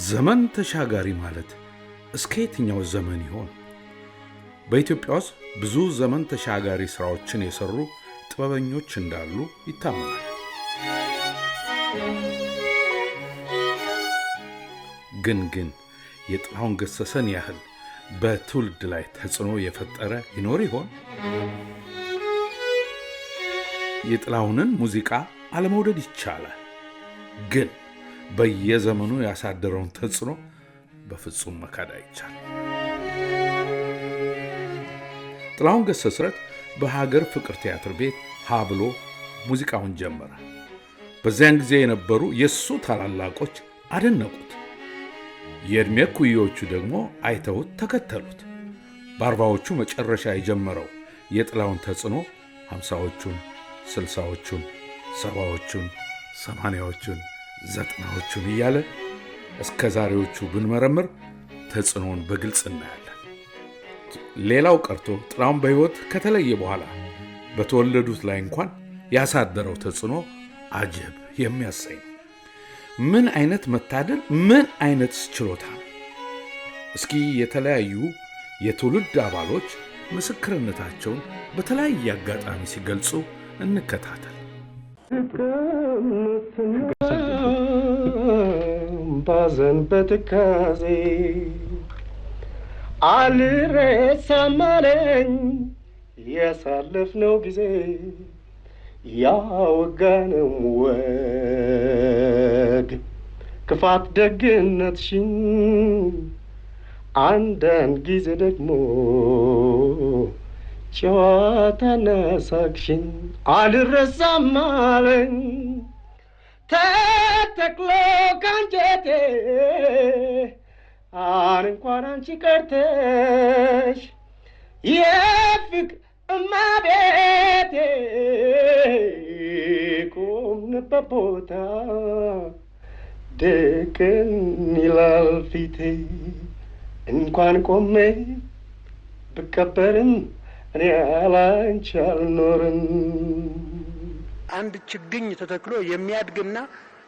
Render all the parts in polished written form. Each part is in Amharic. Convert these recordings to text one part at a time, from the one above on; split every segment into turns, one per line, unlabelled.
ዘመን ተሻጋሪ ማለት እስከ የትኛው ዘመን ይሆን? በኢትዮጵያ ውስጥ ብዙ ዘመን ተሻጋሪ ስራዎችን የሰሩ ጥበበኞች እንዳሉ ይታመናል። ግን የጥላሁን ገሰሰን ያህል በትውልድ ላይ ተጽዕኖ የፈጠረ ይኖር ይሆን? የጥላሁንን ሙዚቃ አለመውደድ ይቻላል፣ ግን በየዘመኑ ያሳደረውን ተጽዕኖ በፍጹም መካድ አይቻልም። ጥላሁን ገሰሰ በሀገር ፍቅር ቲያትር ቤት ብሎ ሙዚቃውን ጀመረ። በዚያን ጊዜ የነበሩ የሱ ታላላቆች አደነቁት። የዕድሜ ኩዮቹ ደግሞ አይተውት ተከተሉት። በአርባዎቹ መጨረሻ የጀመረው የጥላሁን ተጽዕኖ 50ዎቹን፣ 60ዎቹን፣ 70ዎቹን፣ 80ዎቹን፣ 90ዎቹን እያለ እስከ ዛሬዎቹ ብንመረምር ተጽዕኖውን በግልጽ እናያለን። ሌላው ቀርቶ ጥላሁን በሕይወት ከተለየ በኋላ በተወለዱት ላይ እንኳን ያሳደረው ተጽዕኖ አጀብ የሚያሰኝ ነው። ምን አይነት መታደል፣ ምን አይነት ችሎታ ነው! እስኪ የተለያዩ የትውልድ አባሎች ምስክርነታቸውን በተለያየ አጋጣሚ ሲገልጹ እንከታተል።
ባዘን በትካዜ አልረሳም አለኝ ያሳለፍነው ጊዜ ያወጋነው ወግ ክፋት ደግነትሽን አንዳንድ ጊዜ ደግሞ ጨዋታና ሳቅሽን አልረሳም አለኝ ተተክሎ ካንጀቴ እንኳን አንቺ ቀርተሽ የፍቅር እመቤቴ ቆምንበት ቦታ ድቅን ይላል ፊቴ እንኳን ቆሜ ብቀበርም እኔ ያላንቺ አልኖርም።
አንድ ችግኝ ተተክሎ የሚያድግና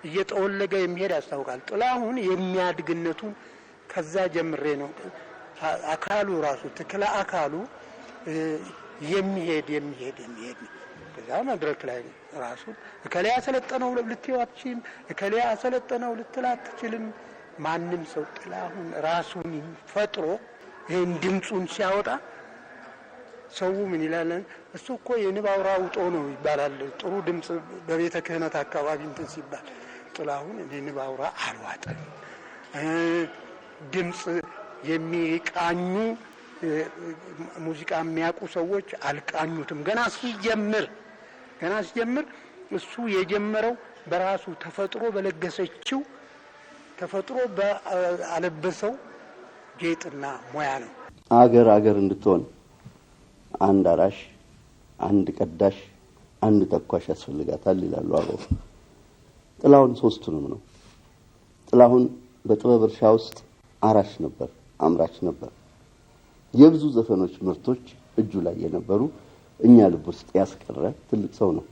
እየተወለገ የሚሄድ ያስታውቃል። ጥላሁን የሚያድግነቱን ከዛ ጀምሬ ነው አካሉ ራሱ ተክለ አካሉ የሚሄድ ከዛ መድረክ ላይ ራሱ እከሌ ያሰለጠነው ልትይው አትችልም፣ እከሌ ያሰለጠነው ልትል አትችልም። ማንም ሰው ጥላሁን ራሱን ፈጥሮ ይሄን ድምጹን ሲያወጣ ሰው ምን ይላል? እሱ እኮ የንብ አውራ ውጦ ነው ይባላል። ጥሩ ድምጽ በቤተ ክህነት አካባቢ እንትን ሲባል ጥላሁን የንብ አውራ አልዋጠም። ድምጽ የሚቃኙ ሙዚቃ የሚያውቁ ሰዎች አልቃኙትም። ገና ሲጀምር እሱ የጀመረው በራሱ ተፈጥሮ በለገሰችው ተፈጥሮ በአለበሰው ጌጥና ሙያ ነው።
አገር እንድትሆን አንድ አራሽ፣ አንድ ቀዳሽ፣ አንድ ተኳሽ ያስፈልጋታል ይላሉ አበው። ጥላሁን ሶስቱንም ነው። ጥላሁን በጥበብ እርሻ ውስጥ አራሽ ነበር፣ አምራች ነበር። የብዙ ዘፈኖች ምርቶች እጁ ላይ የነበሩ እኛ ልብ ውስጥ ያስቀረ ትልቅ ሰው ነው።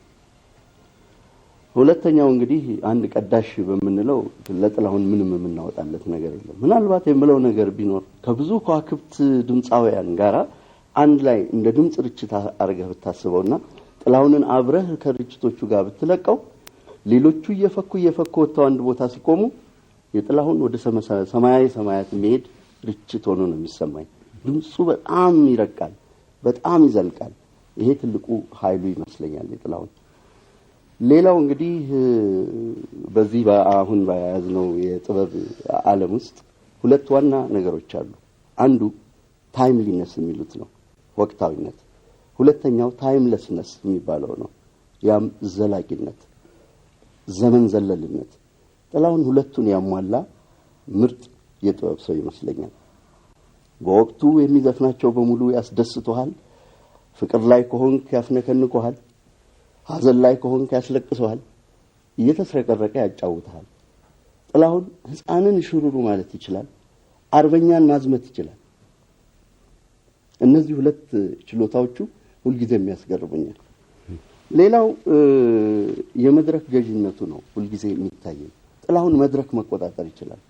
ሁለተኛው እንግዲህ አንድ ቀዳሽ በምንለው ለጥላሁን ምንም የምናወጣለት ነገር የለም። ምናልባት የምለው ነገር ቢኖር ከብዙ ከዋክብት ድምጻውያን ጋራ አንድ ላይ እንደ ድምጽ ርችት አርገህ ብታስበውና ጥላሁንን አብረህ ከርችቶቹ ጋር ብትለቀው ሌሎቹ እየፈኩ ወጥተው አንድ ቦታ ሲቆሙ የጥላሁን ወደ ሰማያት የሚሄድ ርችት ሆኖ ነው የሚሰማኝ። ድምጹ በጣም ይረቃል፣ በጣም ይዘልቃል። ይሄ ትልቁ ኃይሉ ይመስለኛል የጥላሁን። ሌላው እንግዲህ በዚህ አሁን በያዝነው የጥበብ ዓለም ውስጥ ሁለት ዋና ነገሮች አሉ። አንዱ ታይምሊነስ የሚሉት ነው፣ ወቅታዊነት። ሁለተኛው ታይምለስነስ የሚባለው ነው፣ ያም ዘላቂነት፣ ዘመን ዘለልነት። ጥላሁን ሁለቱን ያሟላ ምርጥ የጥበብ ሰው ይመስለኛል። በወቅቱ የሚዘፍናቸው በሙሉ ያስደስቶሃል። ፍቅር ላይ ከሆንክ ያፍነከንኮሃል፣ ሐዘን ላይ ከሆንክ ያስለቅሰዋል፣ እየተስረቀረቀ ያጫውታል። ጥላሁን ሕፃንን ሽሩሩ ማለት ይችላል፣ አርበኛን ማዝመት ይችላል። እነዚህ ሁለት ችሎታዎቹ ሁልጊዜ የሚያስገርሙኛል። ሌላው የመድረክ ገዥነቱ ነው ሁልጊዜ የሚታየው። ጥላሁን መድረክ መቆጣጠር ይችላል።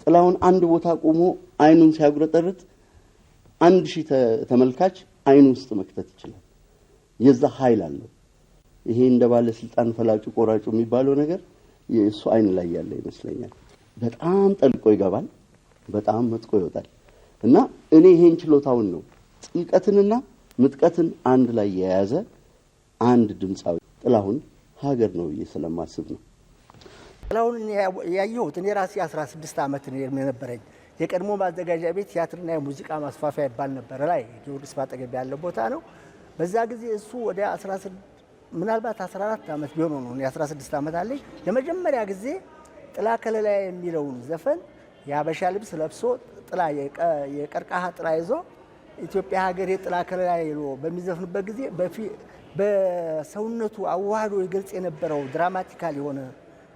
ጥላሁን አንድ ቦታ ቆሞ አይኑን ሲያጉረጠርጥ 1000 ተመልካች አይኑ ውስጥ መክተት ይችላል። የዛ ኃይል አለው። ይሄ እንደ ባለስልጣን ፈላጩ ቆራጩ የሚባለው ነገር የእሱ አይን ላይ ያለ ይመስለኛል። በጣም ጠልቆ ይገባል፣ በጣም መጥቆ ይወጣል። እና እኔ ይሄን ችሎታውን ነው ጥልቀትንና ምጥቀትን አንድ ላይ የያዘ አንድ ድምጻዊ ጥላሁን ሀገር ነው ስለማስብ ነው።
ጥላሁን ያየሁት እኔ ራሴ 16 ዓመት ነበረኝ። የቀድሞ ማዘጋጃ ቤት ቲያትርና የሙዚቃ ማስፋፊያ ይባል ነበር ላይ ጊዮርጊስ ባጠገብ ያለው ቦታ ነው። በዛ ጊዜ እሱ ወደ 16 ምናልባት 14 ዓመት ቢሆን ነው። እኔ 16 ዓመት አለኝ። ለመጀመሪያ ጊዜ ጥላ ከለላ የሚለውን ዘፈን የአበሻ ልብስ ለብሶ ጥላ የቀርቃሃ ጥላ ይዞ ኢትዮጵያ ሀገር የጥላ ከለላ ይሎ በሚዘፍንበት ጊዜ በሰውነቱ አዋህዶ ይገልጽ የነበረው ድራማቲካል የሆነ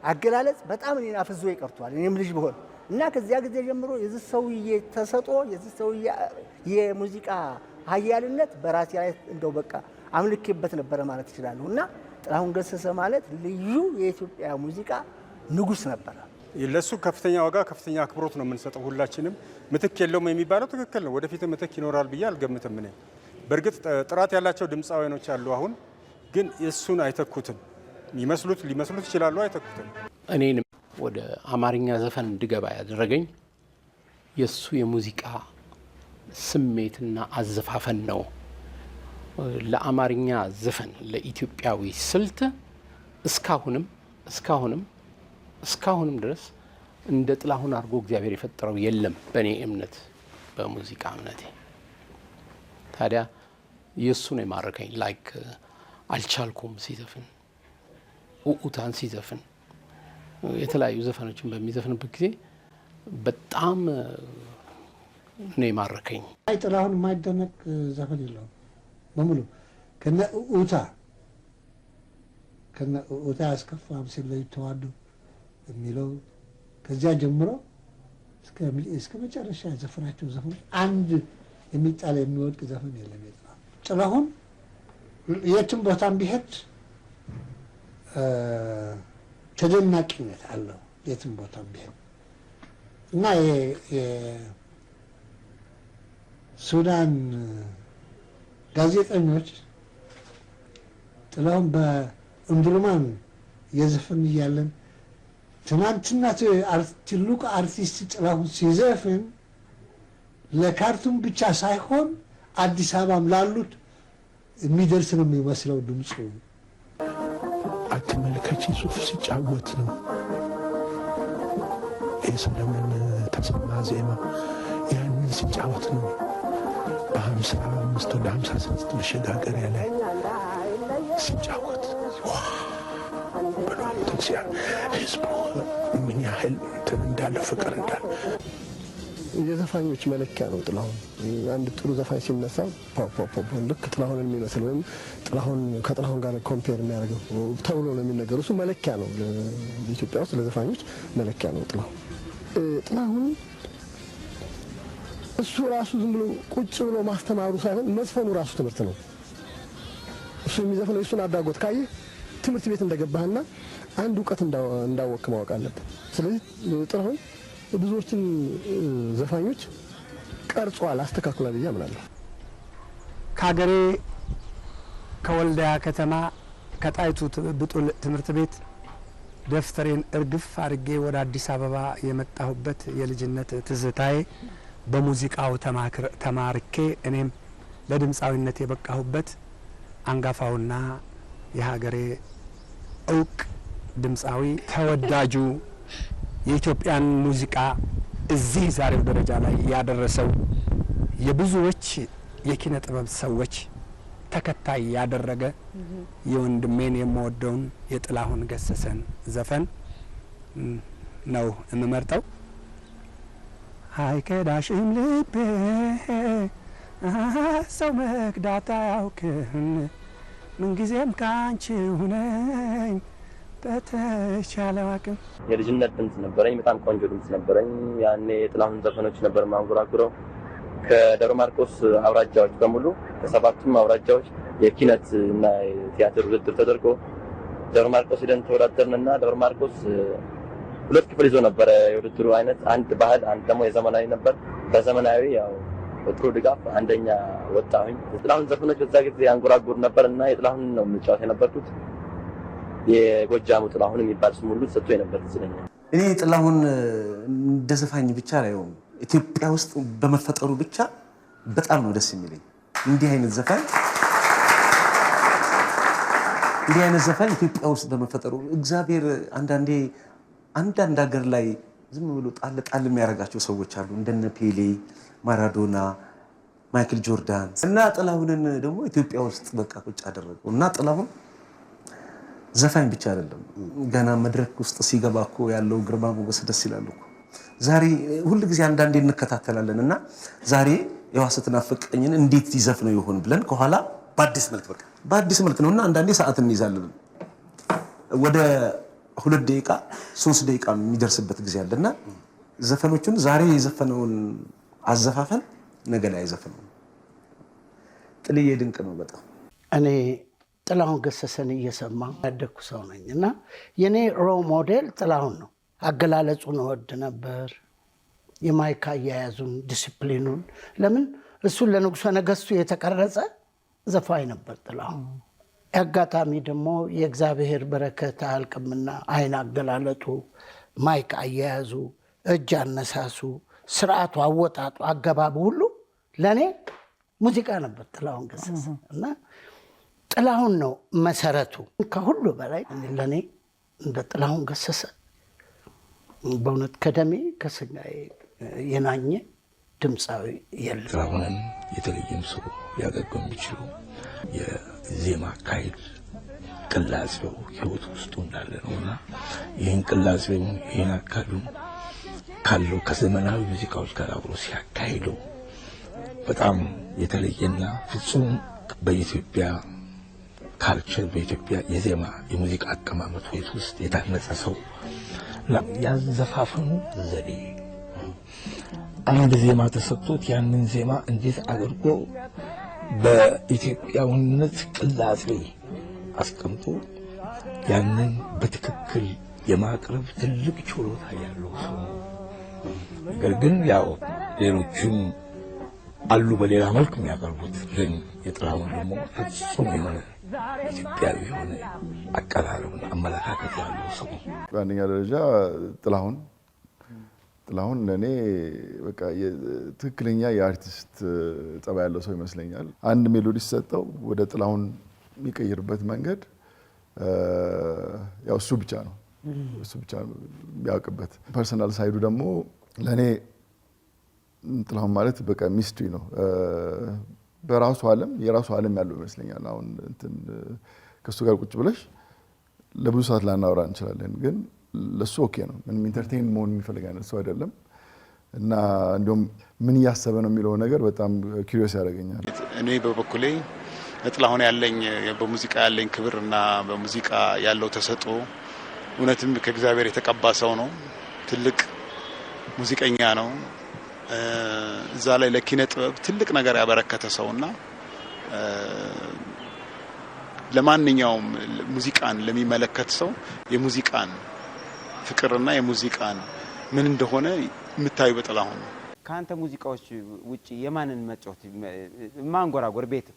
አገላለጽ በጣም እኔን አፍዞ ይቀርቷል። እኔም ልጅ ብሆን እና ከዚያ ጊዜ ጀምሮ የዚህ ሰውዬ ተሰጥኦ የዚህ ሰውዬ የሙዚቃ ኃያልነት በራሴ ላይ እንደው በቃ አምልኬበት ነበረ ማለት ይችላል። እና ጥላሁን ገሰሰ ማለት ልዩ የኢትዮጵያ ሙዚቃ ንጉስ ነበር።
ለሱ ከፍተኛ ዋጋ ከፍተኛ አክብሮት ነው የምንሰጠው ሁላችንም። ምትክ የለውም የሚባለው ትክክል ነው። ወደፊት ምትክ ይኖራል ብዬ አልገምትም። እኔ በእርግጥ ጥራት ያላቸው ድምፃውያኖች አሉ። አሁን ግን እሱን አይተኩትም። ሊመስሉት ይችላሉ፣ አይተኩትም።
እኔንም ወደ አማርኛ ዘፈን እንድገባ ያደረገኝ የሱ የሙዚቃ ስሜትና አዘፋፈን ነው። ለአማርኛ ዘፈን ለኢትዮጵያዊ ስልት እስካሁንም ድረስ እንደ ጥላሁን አድርጎ እግዚአብሔር የፈጠረው የለም በእኔ እምነት፣ በሙዚቃ እምነቴ። ታዲያ የእሱ ነው የማረከኝ። ላይክ አልቻልኩም ሲዘፍን፣ ኡኡታን ሲዘፍን፣ የተለያዩ ዘፈኖችን በሚዘፍንበት ጊዜ በጣም ነው የማረከኝ።
ጥላሁን የማይደነቅ ዘፈን የለውም በሙሉ ከነ ኡኡታ ያስከፋም ሲለይ ተዋዱ የሚለው ከዚያ ጀምሮ እስከ መጨረሻ ዘፈናቸው ዘፈን አንድ የሚጣል የሚወድቅ ዘፈን የለም። ጥላሁን የትም ቦታም ቢሄድ ተደናቂነት አለው። የትም ቦታም ቢሄድ እና የሱዳን ጋዜጠኞች ጥላሁን በእምድርማን የዘፈን እያለን ትናንትና ትልቁ አርቲስት ጥላሁን ሲዘፍን ለካርቱም ብቻ ሳይሆን አዲስ አበባም ላሉት የሚደርስ ነው የሚመስለው ድምፁ።
አትመልከች ሱፍ ሲጫወት ነው የሰለሞን ተሰማ ዜማ ያንን ሲጫወት ነው በ55 ወደ 56 መሸጋገሪያ ላይ ሲጫወት ብሎ ትንሲያ ህዝቡ ምን ያህል እንዳለ ፍቅር እንዳለ
የዘፋኞች መለኪያ ነው ጥላሁን። አንድ ጥሩ ዘፋኝ ሲነሳ ልክ ጥላሁንን የሚመስል ወይም ከጥላሁን ጋር ኮምፔር የሚያደርገው ተብሎ ነው የሚነገሩ። እሱ መለኪያ ነው ኢትዮጵያ ውስጥ ለዘፋኞች መለኪያ ነው ጥላሁን። እሱ ራሱ ዝም ብሎ ቁጭ ብሎ ማስተማሩ ሳይሆን መዝፈኑ ራሱ ትምህርት ነው። እሱ የሚዘፍነው እሱን አዳጎት ካየህ ትምህርት ቤት እንደገባህና አንድ እውቀት እንዳወቅ ማወቅ አለብን። ስለዚህ ጥላሁን ብዙዎችን ዘፋኞች ቀርጿል፣ አስተካክሏል ብዬ አምናለሁ።
ከሀገሬ ከወልዲያ ከተማ ከጣይቱ ብጡል ትምህርት ቤት ደፍተሬን እርግፍ አድርጌ ወደ አዲስ አበባ የመጣሁበት የልጅነት ትዝታዬ በሙዚቃው ተማርኬ እኔም ለድምፃዊነት የበቃሁበት አንጋፋውና የሀገሬ እውቅ ድምፃዊ ተወዳጁ የኢትዮጵያን ሙዚቃ እዚህ ዛሬው ደረጃ ላይ ያደረሰው የብዙዎች የኪነ ጥበብ ሰዎች ተከታይ ያደረገ የወንድሜን የምወደውን የጥላሁን ገሰሰን ዘፈን ነው የምመርጠው። አይከዳሽም ልቤ ሰው መክዳት አያውቅም፣ ምንጊዜም ካንቺው ነኝ በተቻለው አቅም።
የልጅነት ድምጽ ነበረኝ፣ በጣም ቆንጆ ድምጽ ነበረኝ። ያኔ የጥላሁን ዘፈኖች ነበር ማንጎራጉረው። ከደብረ ማርቆስ አውራጃዎች በሙሉ ከሰባቱም አውራጃዎች የኪነት እና የቲያትር ውድድር ተደርጎ ደብረ ማርቆስ ሄደን ተወዳደርንና ደብረ ማርቆስ ሁለት ክፍል ይዞ ነበር የውድድሩ አይነት። አንድ ባህል፣ አንድ ደግሞ የዘመናዊ ነበር። በዘመናዊ ያው በጥሩ ድጋፍ አንደኛ ወጣሁኝ። የጥላሁን ዘፈኖች በዛ ጊዜ አንጎራጉር ነበርና የጥላሁን ነው የምጫወት የነበርኩት። የጎጃሙ ጥላሁን የሚባል ስም ሁሉ ሰጥቶ የነበር ስለኛል።
እኔ ጥላሁን እንደ ዘፋኝ ብቻ ላይ ኢትዮጵያ ውስጥ በመፈጠሩ ብቻ በጣም ነው ደስ የሚለኝ። እንዲህ አይነት ዘፋኝ ኢትዮጵያ ውስጥ በመፈጠሩ እግዚአብሔር አንዳንድ ሀገር ላይ ዝም ብሎ ጣል የሚያደርጋቸው ሰዎች አሉ እንደነ ፔሌ፣ ማራዶና፣ ማይክል ጆርዳን እና ጥላሁንን ደግሞ ኢትዮጵያ ውስጥ በቃ ቁጭ አደረገው እና ጥላሁን ዘፋኝ ብቻ አይደለም ገና መድረክ ውስጥ ሲገባ እኮ ያለው ግርማ ሞገስ ደስ ይላል እኮ። ዛሬ ሁሉ ጊዜ አንዳንዴ እንከታተላለን እና ዛሬ የዋሰትና ፍቅኝን እንዴት ይዘፍነው ይሆን ብለን ከኋላ በአዲስ መልክ ነውና አንዳንዴ ሰዓት እንይዛለን ወደ 2 ደቂቃ 3 ደቂቃ የሚደርስበት ጊዜ አለና ዘፈኖቹን ዛሬ የዘፈነውን አዘፋፈን ነገ ላይ አይዘፍነው። ጥልዬ ድንቅ ነው በጣም።
እኔ ጥላሁን ገሰሰን እየሰማ ያደኩ ሰው ነኝ እና የኔ ሮል ሞዴል ጥላሁን ነው። አገላለጹን እወድ ነበር፣ የማይክ አያያዙን፣ ዲሲፕሊኑን። ለምን እሱን ለንጉሠ ነገሥቱ የተቀረጸ ዘፋኝ ነበር ጥላሁን። አጋጣሚ ደግሞ የእግዚአብሔር በረከት አያልቅምና አይን አገላለጡ፣ ማይክ አያያዙ፣ እጅ አነሳሱ፣ ስርዓቱ፣ አወጣጡ፣ አገባቡ ሁሉ ለእኔ ሙዚቃ ነበር ጥላሁን ገሰሰ እና ጥላሁን ነው መሰረቱ። ከሁሉ በላይ ለእኔ እንደ ጥላሁን ገሰሰ በእውነት ከደሜ ከስጋዬ የናኘ ድምፃዊ የለም።
ጥላሁንን የተለየም ሰው ሊያደርገው የሚችሉ የዜማ አካሄድ ቅላጼው ህይወት ውስጡ እንዳለ ነውና ይህን ቅላጼው ይህን አካሄዱን ካለው ከዘመናዊ ሙዚቃዎች ጋር አብሮ ሲያካሂደው በጣም የተለየና ፍጹም በኢትዮጵያ ካልቸር በኢትዮጵያ የዜማ የሙዚቃ አቀማመጥ ውስጥ የታነጸ ሰው ያዘፋፈኑ ዘዴ አንድ ዜማ ተሰጥቶት ያንን ዜማ እንዴት አድርጎ በኢትዮጵያዊነት ቅላጼ አስቀምጦ ያንን በትክክል የማቅረብ ትልቅ ችሎታ ያለው ሰው። ነገር ግን ያው ሌሎችም አሉ በሌላ መልክ የሚያቀርቡት፣ ግን የጥላሁን ደግሞ ፍጹም የሆነ ኢትዮጵያዊ የሆነ አቀራረብና አመለካከት ያለው ሰው።
በአንደኛ ደረጃ ጥላሁን ለእኔ በቃ ትክክለኛ የአርቲስት ጠባይ ያለው ሰው ይመስለኛል። አንድ ሜሎዲ ሲሰጠው ወደ ጥላሁን የሚቀይርበት መንገድ ያው እሱ ብቻ ነው የሚያውቅበት። ፐርሰናል ሳይዱ ደግሞ ለእኔ ጥላሁን ማለት በቃ ሚስትሪ ነው። በራሱ ዓለም የራሱ ዓለም ያለው ይመስለኛል። አሁን ከእሱ ጋር ቁጭ ብለሽ ለብዙ ሰዓት ላናወራ እንችላለን፣ ግን ለሱ ኦኬ ነው። ምንም ኢንተርቴይን መሆን የሚፈልግ አይነት ሰው አይደለም እና እንዲሁም ምን እያሰበ ነው የሚለው ነገር በጣም ኪሪዮስ ያደርገኛል።
እኔ በበኩሌ ጥላሁን ያለኝ በሙዚቃ ያለኝ ክብር እና በሙዚቃ ያለው ተሰጥኦ እውነትም ከእግዚአብሔር የተቀባ ሰው ነው። ትልቅ ሙዚቀኛ ነው። እዛ ላይ ለኪነ ጥበብ ትልቅ ነገር ያበረከተ ሰውና ለማንኛውም ሙዚቃን ለሚመለከት ሰው የሙዚቃን ፍቅርና የሙዚቃን ምን እንደሆነ የምታዩ በጥላሁን ነው።
ካንተ ሙዚቃዎች ውጪ የማንን መጫወት ማንጎራጎር ቤት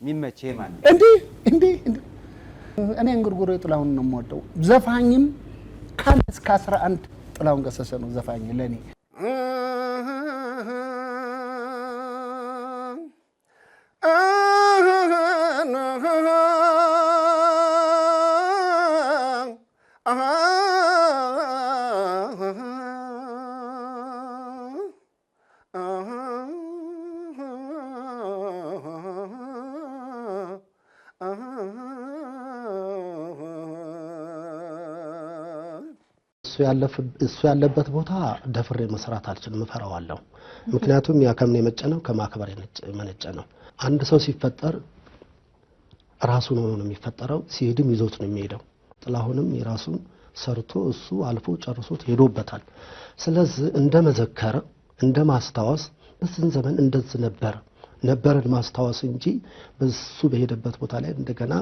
የሚመች የማን
እንዴ እኔ እንጉርጉሮ ጥላሁን ነው የምወደው። ዘፋኝም ካለ እስከ 11 ጥላሁን ገሰሰ ነው ዘፋኝ ለኔ።
እሱ ያለበት ቦታ ደፍሬ መስራት አልችልም፣ እፈራዋለሁ። ምክንያቱም ያ ከምን የመጨነው ከማክበር የመነጨ ነው። አንድ ሰው ሲፈጠር ራሱን ሆኖ ነው የሚፈጠረው፣ ሲሄድም ይዞት ነው የሚሄደው። ጥላሁንም የራሱን ሰርቶ እሱ አልፎ ጨርሶት ሄዶበታል። ስለዚህ እንደ መዘከር እንደ ማስታወስ በስን ዘመን እንደዚህ ነበርን ማስታወስ እንጂ በሱ በሄደበት ቦታ ላይ እንደገና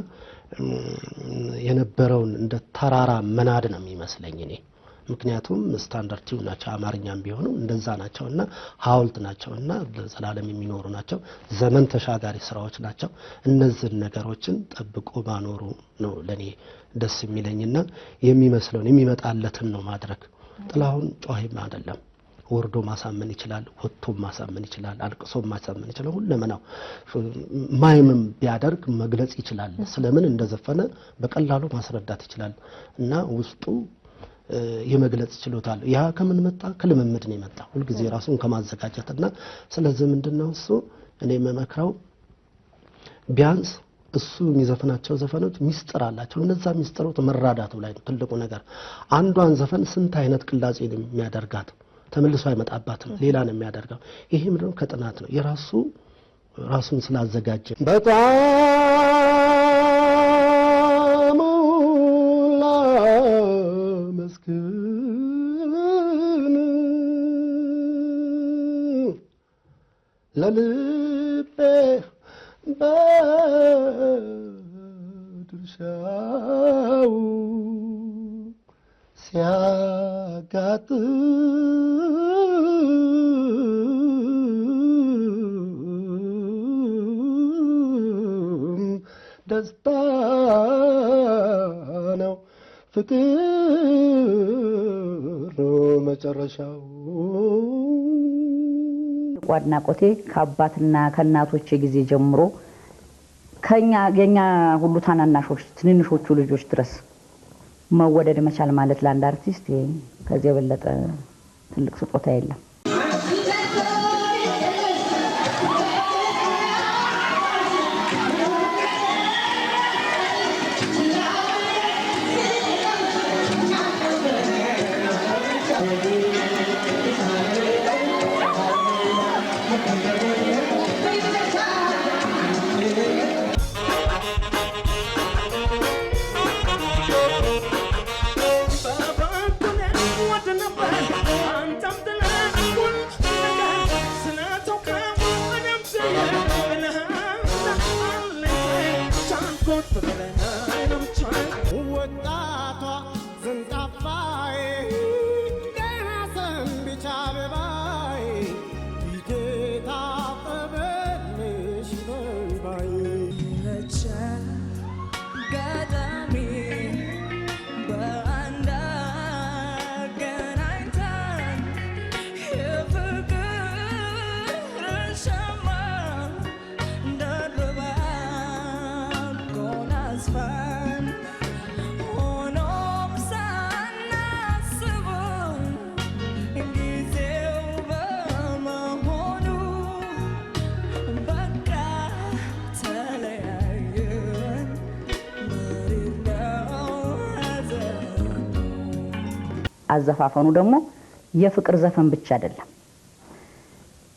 የነበረውን እንደ ተራራ መናድ ነው የሚመስለኝ እኔ። ምክንያቱም ስታንዳርድ ቲዩን ናቸው። አማርኛም ቢሆኑ እንደዛ ናቸውና ሐውልት ናቸውና ለዘላለም የሚኖሩ ናቸው። ዘመን ተሻጋሪ ስራዎች ናቸው። እነዚህ ነገሮችን ጠብቆ ማኖሩ ነው ለኔ ደስ የሚለኝና የሚመስለውን የሚመጣለትን ነው ማድረግ። ጥላሁን ጮህም አይደለም፣ ወርዶ ማሳመን ይችላል፣ ወጥቶ ማሳመን ይችላል፣ አልቅሶ ማሳመን ይችላል። ሁለመናው ማይምም ቢያደርግ መግለጽ ይችላል። ስለምን እንደዘፈነ በቀላሉ ማስረዳት ይችላል እና ውስጡ የመግለጽ ችሎታ አለው። ያ ከምን መጣ? ከልምምድ ነው የመጣ። ሁሉ ጊዜ ራሱን ከማዘጋጀትና ስለዚህ ምንድነው እሱ እኔ መመክረው ቢያንስ እሱ የሚዘፍናቸው ዘፈኖች ሚስጥር አላቸው። እነዛ ሚስጥሮች መራዳቱ ላይ ነው ትልቁ ነገር። አንዷን ዘፈን ስንት አይነት ቅላጼ ነው የሚያደርጋት፣ ተመልሶ አይመጣባትም፣ ሌላ ነው የሚያደርገው። ይሄ ምንድነው? ከጥናት ነው ራሱን ስላዘጋጀ በጣም መስክን ለልቤ በድርሻው ሲያጋጥም ደስታ ነው ፍቅር መጨረሻው።
አድናቆቴ ከአባትና ከእናቶቼ ጊዜ ጀምሮ የኛ ሁሉ ታናናሾች ትንንሾቹ ልጆች ድረስ መወደድ መቻል ማለት ለአንድ አርቲስት ከዚህ የበለጠ ትልቅ ስጦታ የለም። አዘፋፈኑ ደግሞ የፍቅር ዘፈን ብቻ አይደለም።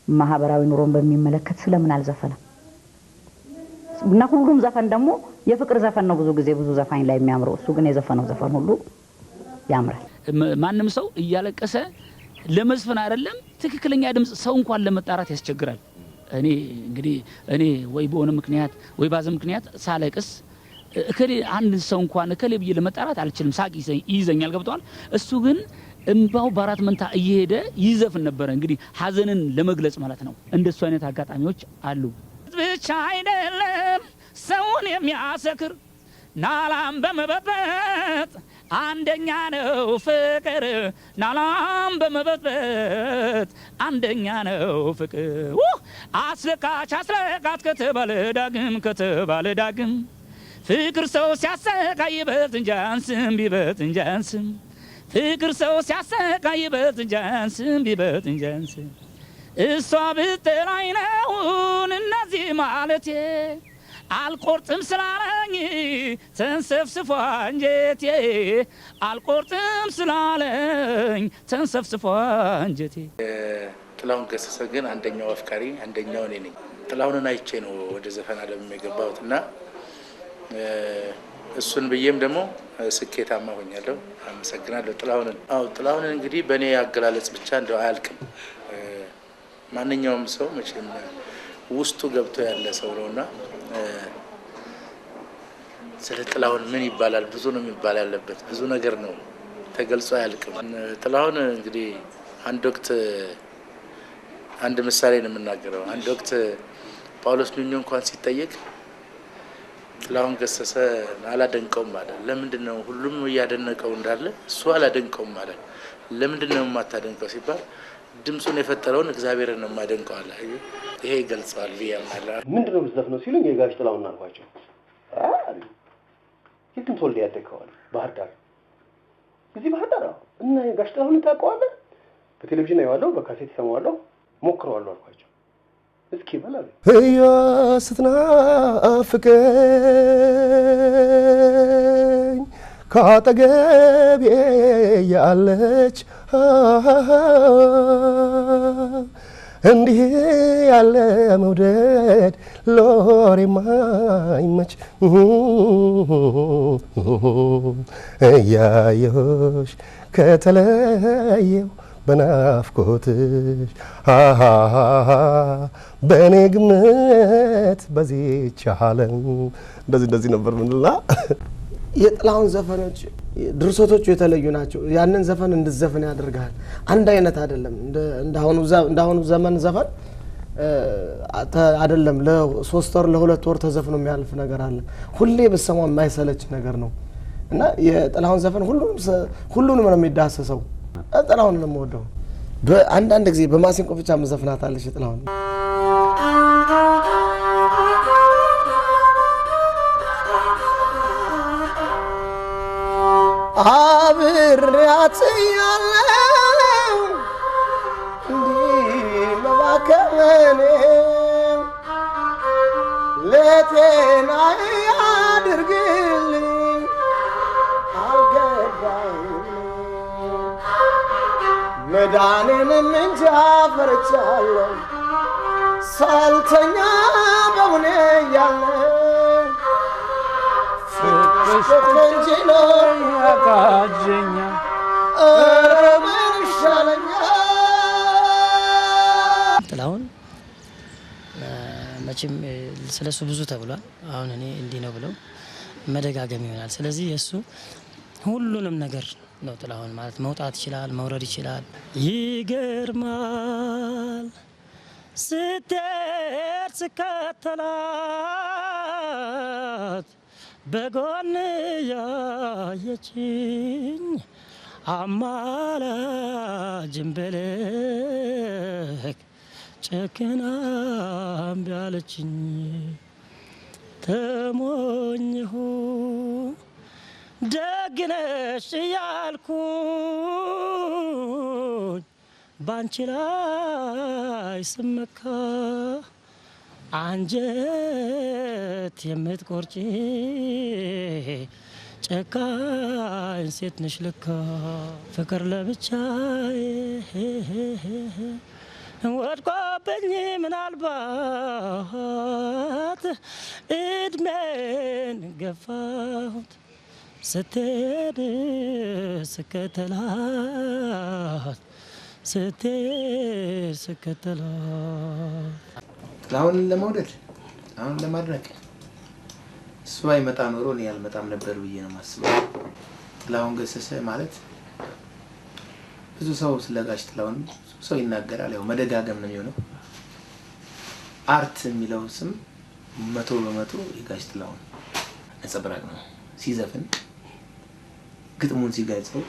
ማህበራዊ ኑሮን በሚመለከት ስለምን አልዘፈነም? እና ሁሉም ዘፈን ደግሞ የፍቅር ዘፈን ነው ብዙ ጊዜ ብዙ ዘፋኝ ላይ የሚያምረው። እሱ ግን የዘፈነው ዘፈን ሁሉ ያምራል።
ማንም ሰው እያለቀሰ ለመዝፈን አይደለም ትክክለኛ ድምጽ ሰው እንኳን ለመጣራት ያስቸግራል። እኔ ወይ በሆነ ምክንያት ወይ ባዘ ምክንያት ሳለቅስ እከሌ አንድ ሰው እንኳን እከሌ ብዬ ለመጣራት አልችልም፣ ሳቅ ይዘኛል። ገብቷል። እሱ ግን እንባው በአራት መንታ እየሄደ ይዘፍን ነበረ። እንግዲህ ሀዘንን ለመግለጽ ማለት ነው። እንደሱ አይነት አጋጣሚዎች አሉ። ብቻ አይደለም ሰውን የሚያሰክር ናላም በመበጥበጥ አንደኛ ነው ፍቅር፣ ናላም በመበጥበጥ አንደኛ ነው ፍቅር። አስለቃች ከተባለ ዳግም ፍቅር ሰው ሲያሰቃይ ይበልጥ እንጂ አንስም ቢበልጥ እንጂ አንስም። ፍቅር ሰው ሲያሰቃይ ይበልጥ እንጂ አንስም ቢበልጥ እንጂ አንስም። እሷ ብትጠላኝ ነው እነዚህ ማለቴ አልቆርጥም ስላለኝ ተንሰፍስፎ አንጀቴ፣ አልቆርጥም ስላለኝ ተንሰፍስፎ አንጀቴ።
ጥላሁን ገሰሰ ግን አንደኛው አፍቃሪ አንደኛው እኔ ነኝ። ጥላሁንን አይቼ ነው ወደ ዘፈን ዓለም የገባሁትና እሱን ብዬም ደግሞ ስኬታማ ሆኛለሁ። አመሰግናለሁ ጥላሁንን። ጥላሁንን እንግዲህ በእኔ አገላለጽ ብቻ እንደው አያልቅም። ማንኛውም ሰው መቼም ውስጡ ገብቶ ያለ ሰው ነውና ስለ ጥላሁን ምን ይባላል? ብዙ ነው የሚባል ያለበት፣ ብዙ ነገር ነው ተገልጾ አያልቅም። ጥላሁን እንግዲህ አንድ ወቅት አንድ ምሳሌ ነው የምናገረው። አንድ ወቅት ጳውሎስ ኞኞ እንኳን ሲጠየቅ ጥላሁን ገሰሰ አላደንቀውም ማለት ለምንድን ነው ሁሉም እያደነቀው እንዳለ እሱ አላደንቀውም ማለት ለምንድን ነው የማታደንቀው ሲባል ድምፁን የፈጠረውን እግዚአብሔርን ነው የማደንቀው አለ። ይሄ ይገልጸዋል ብዬ አምናለሁ።
ምንድን ነው የምትዘፍነው ሲሉኝ የጋሽ ጥላሁን አልኳቸው። የትም ተወልደ ያደግከዋል ባህር ዳር እዚህ ባህር ዳር እና የጋሽ ጥላሁን ታውቀዋለህ? በቴሌቪዥን አየዋለሁ፣ በካሴት እሰማዋለሁ፣ ሞክረዋለሁ አልኳቸው። እስኪ በላል
ህዮ ስትናፍቀኝ ካጠገቤ ያለች እንዲህ ያለ መውደድ ሎሬ ማይመች እያየሁሽ ከተለየው በናፍቆትሽ በእኔ ግምት በዚህች ዓለም እንደዚህ ነበር ምንልና
የጥላሁን ዘፈኖች ድርሰቶቹ የተለዩ ናቸው። ያንን ዘፈን እንድትዘፍን ያደርጋል። አንድ አይነት አይደለም። እንዳሁኑ ዘመን ዘፈን አይደለም። ለ3 ወር ለ2 ወር ተዘፍኖ የሚያልፍ ነገር አለ። ሁሌ በሰማው የማይሰለች ነገር ነው እና የጥላሁን ዘፈን ሁሉንም ነው የሚዳሰሰው። ጥላሁን ነው የምወደው። በአንዳንድ ጊዜ በማሲንቆ ብቻ መዘፍናታለች ጥላሁን።
አብሬያት ያለው እንዲህ መባከኔ ለጤና ያድርግልኝ አልገባኝ መዳኔንም እንጃ ፈርቻለሁ ሳልተኛ በውኔ ያለው ፍቅርሽ ነው ያጋጀኛ ምን ይሻለኛል።
ጥላሁን መቼም ስለሱ ብዙ ተብሏል። አሁን እኔ እንዲህ ነው ብለው መደጋገም ይሆናል። ስለዚህ የሱ ሁሉንም ነገር ነው ጥላሁን ማለት መውጣት ይችላል፣ መውረድ ይችላል። ይገርማል ስትሄድ ስከተላት በጎን ያየችኝ አማላጅም በልክ ጨክና እምቢ አለችኝ። ተሞኝሁ ደግነሽ እያልኩኝ ባንቺ ላይ ስመካ አንጀት የምትቆርጪ ጨካኝ ሴት ነሽ ለካ ፍቅር ለብቻዬ ወድቆብኝ ምናልባት እድሜን ገፋሁት ስትሄድ ስከተላት
ጥላሁንን ለመውደድ አሁን ለማድነቅ እሱ ባይመጣ ኖሮ እኔ ያልመጣም ነበር ብዬ ነው የማስበው። ጥላሁን ገሰሰ ማለት ብዙ ሰው ስለ ጋሽ ጥላሁን ብዙ ሰው ይናገራል። ያው መደጋገም ነው የሚሆነው። አርት የሚለው ስም 100% የጋሽ ጥላሁን ነጸብራቅ ነው። ሲዘፍን ግጥሙን ሲገልጸው፣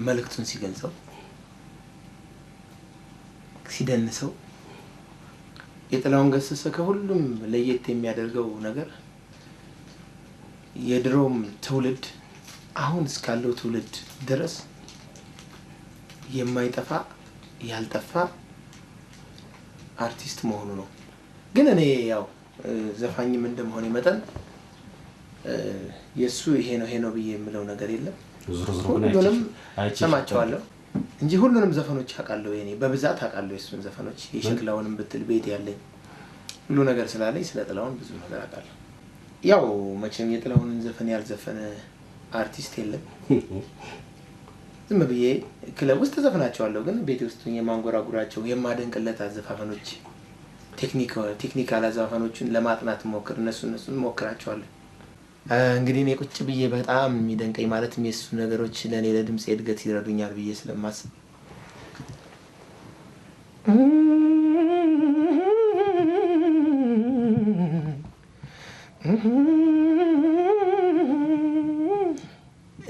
መልእክቱን ሲገልጸው፣ ሲደንሰው የጥላሁን ገሰሰ ከሁሉም ለየት የሚያደርገው ነገር የድሮም ትውልድ አሁን እስካለው ትውልድ ድረስ የማይጠፋ ያልጠፋ አርቲስት መሆኑ ነው። ግን እኔ ያው ዘፋኝም እንደመሆኔ መጠን የሱ ይሄ ነው ብዬ የምለው ነገር የለም። ሁሉንም ሰማቸዋለሁ እንጂ ሁሉንም ዘፈኖች አውቃለሁ። የኔ በብዛት አውቃለሁ የሱን ዘፈኖች። የሸክላውንም ብትል ቤት ያለኝ ሁሉ ነገር ስላለኝ ስለ ጥላሁን ብዙ ነገር አውቃለሁ። ያው መቼም የጥላሁንን ዘፈን ያልዘፈነ አርቲስት የለም። ዝም ብዬ ክለብ ውስጥ ዘፈናቸዋለሁ፣ ግን ቤት ውስጥ የማንጎራጉራቸው የማደንቅለት አዘፋፈኖች ቴክኒካል አዘፋፈኖችን ለማጥናት ሞክር እነሱን ሞክራቸዋለሁ። እንግዲህ እኔ ቁጭ ብዬ በጣም የሚደንቀኝ ማለትም የእሱ ነገሮች ለእኔ ለድምፅ እድገት ይረዱኛል ብዬ ስለማስብ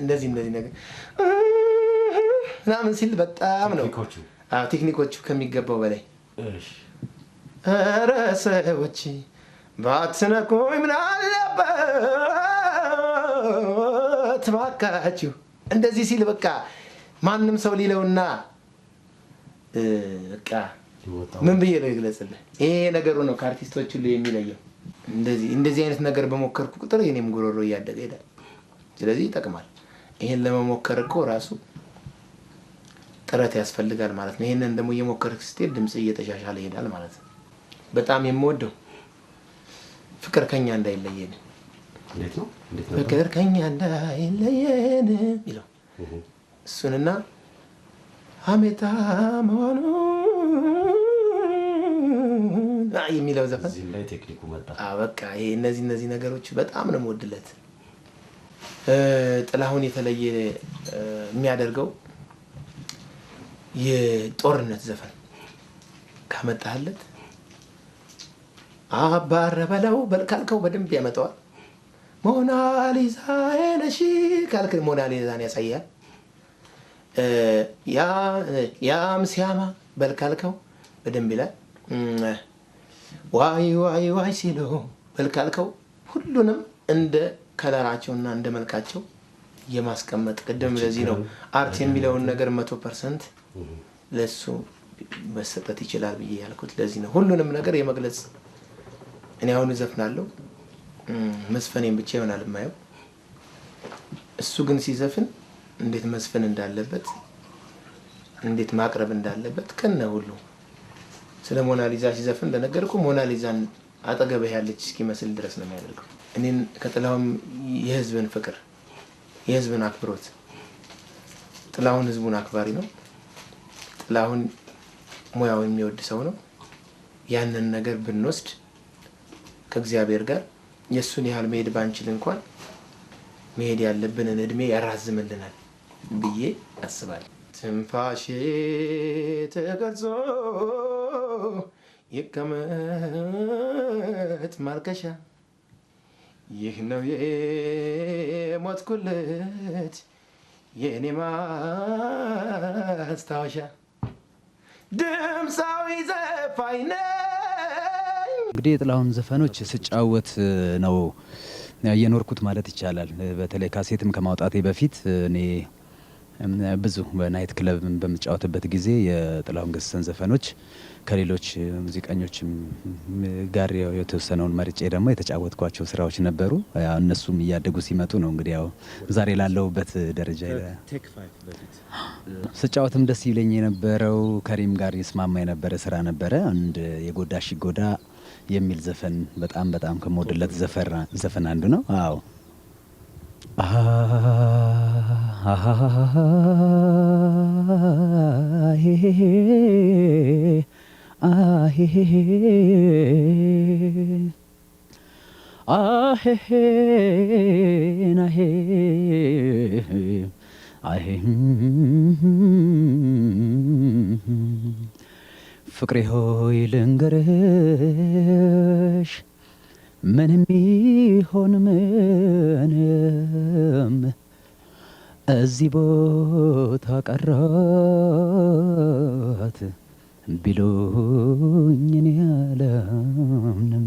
እንደዚህ ነገር ምናምን ሲል በጣም ነው ቴክኒኮቹ ከሚገባው በላይ ኧረ ሰዎች ባትነኩኝ ምን አለበት እባካችሁ እንደዚህ ሲል በቃ ማንም ሰው ሊለውና በቃ ምን ብዬ ነው ይግለጽልህ ይሄ ነገሩ ነው ከአርቲስቶች ሁሉ የሚለየው እንደዚህ አይነት ነገር በሞከርኩ ቁጥር የኔም ጉሮሮ እያደገ ይሄዳል ስለዚህ ይጠቅማል ይሄን ለመሞከር እኮ ራሱ ጥረት ያስፈልጋል ማለት ነው ይሄንን ደግሞ እየሞከርክ ስትሄድ ድምጽ እየተሻሻለ ይሄዳል ማለት ነው በጣም የምወደው ፍቅር ከኛ እንዳይለየን
እንዴት ነው
ፍቅር ከኛ እንዳይለየን ይለው እሱንና ሀሜታ መሆኑ የሚለው ዘፈን
እዚህ ላይ ቴክኒኩ መጣ
በቃ ይሄ እነዚህ ነገሮች በጣም ነው የምወድለት ጥላሁን የተለየ የሚያደርገው የጦርነት ዘፈን ካመጣለት አባረበለው በልካልከው በደንብ ያመጣዋል ሞናሊዛ ነሽ ካልክ ሞናሊዛን ያሳያል ያም ሲያማ በልካልከው በደንብ ይላል ዋይ ሲሉ በልካልከው ሁሉንም እንደ ከለራቸውና እንደ መልካቸው የማስቀመጥ ቅድም ለዚህ ነው አርት የሚለውን ነገር 100% ለሱ መሰጠት ይችላል ብዬ ያልኩት ለዚህ ነው ሁሉንም ነገር የመግለጽ እኔ አሁን ዘፍናለሁ መስፈኔን ብቻ ይሆናል የማየው እሱ ግን ሲዘፍን እንዴት መስፈን እንዳለበት እንዴት ማቅረብ እንዳለበት ከነ ሁሉ ስለ ሞናሊዛ ሲዘፍን እንደነገርኩ ሞናሊዛን አጠገበህ ያለች እስኪመስል ድረስ ነው የሚያደርገው እኔን ከጥላሁን የህዝብን ፍቅር የህዝብን አክብሮት ጥላሁን ህዝቡን አክባሪ ነው ጥላሁን ሙያው የሚወድ ሰው ነው ያንን ነገር ብንወስድ ከእግዚአብሔር ጋር የሱን ያህል መሄድ ባንችል እንኳን መሄድ ያለብንን እድሜ ያራዝምልናል ብዬ አስባለሁ ትንፋሼ ተቀርጾ ይቀመጥ ማርከሻ ይህ ነው የሞትኩለት የኔ ማስታወሻ ድምፃዊ ዘፋኝ ነኝ
እንግዲህ የጥላሁን ዘፈኖች ስጫወት ነው የኖርኩት ማለት ይቻላል በተለይ ካሴትም ከማውጣቴ በፊት እኔ ብዙ በናይት ክለብ በመጫወትበት ጊዜ የጥላሁን ገሰሰን ዘፈኖች ከሌሎች ሙዚቀኞችም ጋር የተወሰነውን መርጬ ደግሞ የተጫወትኳቸው ስራዎች ነበሩ እነሱም እያደጉ ሲመጡ ነው እንግዲህ ያው ዛሬ ላለሁበት ደረጃ ስጫወትም ደስ ይለኝ የነበረው ከሪም ጋር ይስማማ የነበረ ስራ ነበረ አንድ የጎዳሽ ይጎዳ የሚል ዘፈን በጣም ከመወድለት ዘፈን አንዱ ነው አዎ ፍቅሬ ሆይ ልንገርሽ ምንም ይሆን ምንም እዚህ ቦታ ቀራት ቢሉኝ እኔ አላምንም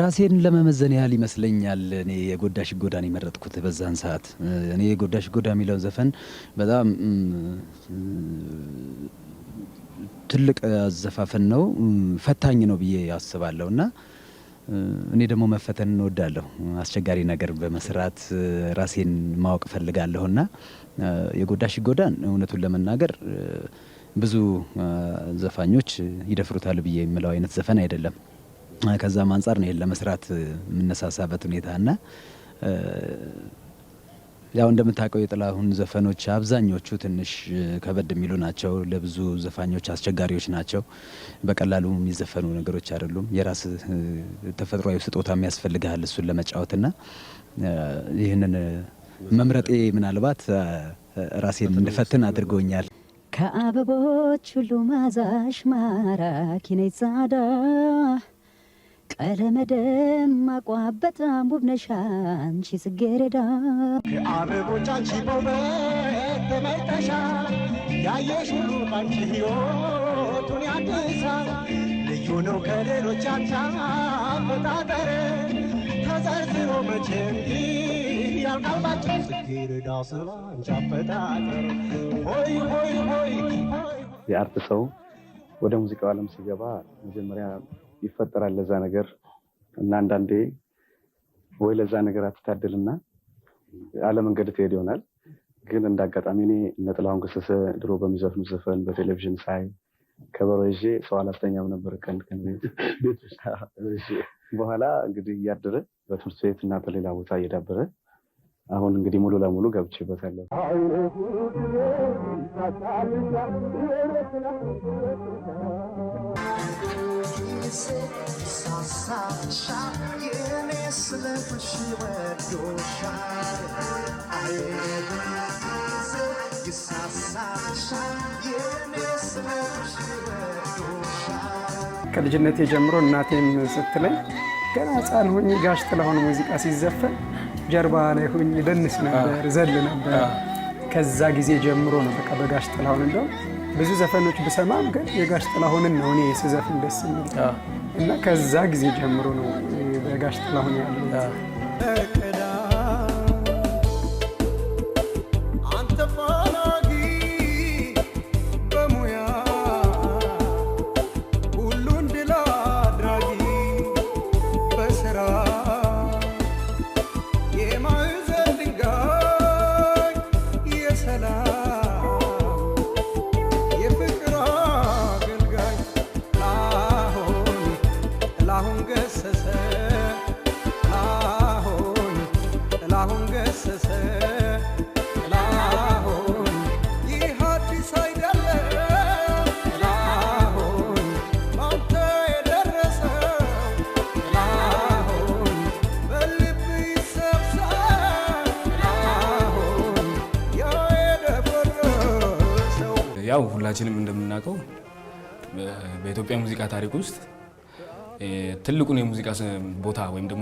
ራሴን ለመመዘን ያህል ይመስለኛል እኔ የጎዳሽ ይጎዳን የመረጥኩት በዛን ሰዓት እኔ የጎዳሽ ይጎዳ የሚለውን ዘፈን በጣም ትልቅ አዘፋፈን ነው ፈታኝ ነው ብዬ አስባለሁና እኔ ደግሞ መፈተን እንወዳለሁ አስቸጋሪ ነገር በመስራት ራሴን ማወቅ ፈልጋለሁና የጎዳሽ ይጎዳን እውነቱን ለመናገር ብዙ ዘፋኞች ይደፍሩታል ብዬ የምለው አይነት ዘፈን አይደለም ከዛም አንፃር ነው ለመስራት የምነሳሳበት ሁኔታና ያው እንደምታውቀው የጥላሁን ዘፈኖች አብዛኞቹ ትንሽ ከበድ የሚሉ ናቸው ለብዙ ዘፋኞች አስቸጋሪዎች ናቸው በቀላሉ የሚዘፈኑ ነገሮች አይደሉም የራስ ተፈጥሯዊ ስጦታ የሚያስፈልጋል እሱን ለመጫወትና ይህንን መምረጤ ምናልባት ራሴን እንድፈትን አድርጎኛል።
ከአበቦች ሁሉ ማዛሽ ማራኪ ነሽ ጻዳ ቀለመ ደማቋ በጣም ውብ ነሽ አንቺ ጽጌረዳ
ከአበቦች አንቺ ውበት ተመርጠሻል ያየሽ ሁሉ ባንቺ ሕይወቱን ያድሳል ልዩ ነው ከሌሎች አንቺ አፈጣጠር ተዘርዝሮ መቼ እንዲህ ያልቃል ባጭር ጽጌረዳ ስባ አንቺ አፈጣጠር ሆይ ሆይ ሆይ
የአርት ሰው ወደ ሙዚቃው ዓለም ሲገባ መጀመሪያ ይፈጠራል ለዛ ነገር እና አንዳንዴ ወይ ለዛ ነገር አትታደልና አለመንገድ ትሄድ ይሆናል። ግን እንዳጋጣሚ እኔ እነ ጥላሁን ገሰሰ ድሮ በሚዘፍኑ ዘፈን በቴሌቪዥን ሳይ ከበሮ ይዤ ሰው አላስተኛም ነበር ቀን ቤት ውስጥ። በኋላ እንግዲህ እያደረ በትምህርት ቤት እና በሌላ ቦታ እየዳበረ አሁን እንግዲህ ሙሉ ለሙሉ ገብቼበታለሁ።
ከልጅነቴ ጀምሮ እናቴም ስትለኝ ገና ሕፃን ሆኜ ጋሽ ጥላሁን ሙዚቃ ሲዘፈን ጀርባ ላይ ሆኜ ደንስ ነበር፣ ዘል ነበር። ከዛ ጊዜ ጀምሮ ነው በቃ በጋሽ ጥላሁን እንደው ብዙ ዘፈኖች ብሰማም ግን የጋሽ ጥላሁንን ነው እኔ ስዘፍን ደስ የሚል እና ከዛ ጊዜ ጀምሮ ነው በጋሽ ጥላሁን ያለው።
ያው ሁላችንም እንደምናውቀው በኢትዮጵያ ሙዚቃ ታሪክ ውስጥ ትልቁን የሙዚቃ ቦታ ወይም ደግሞ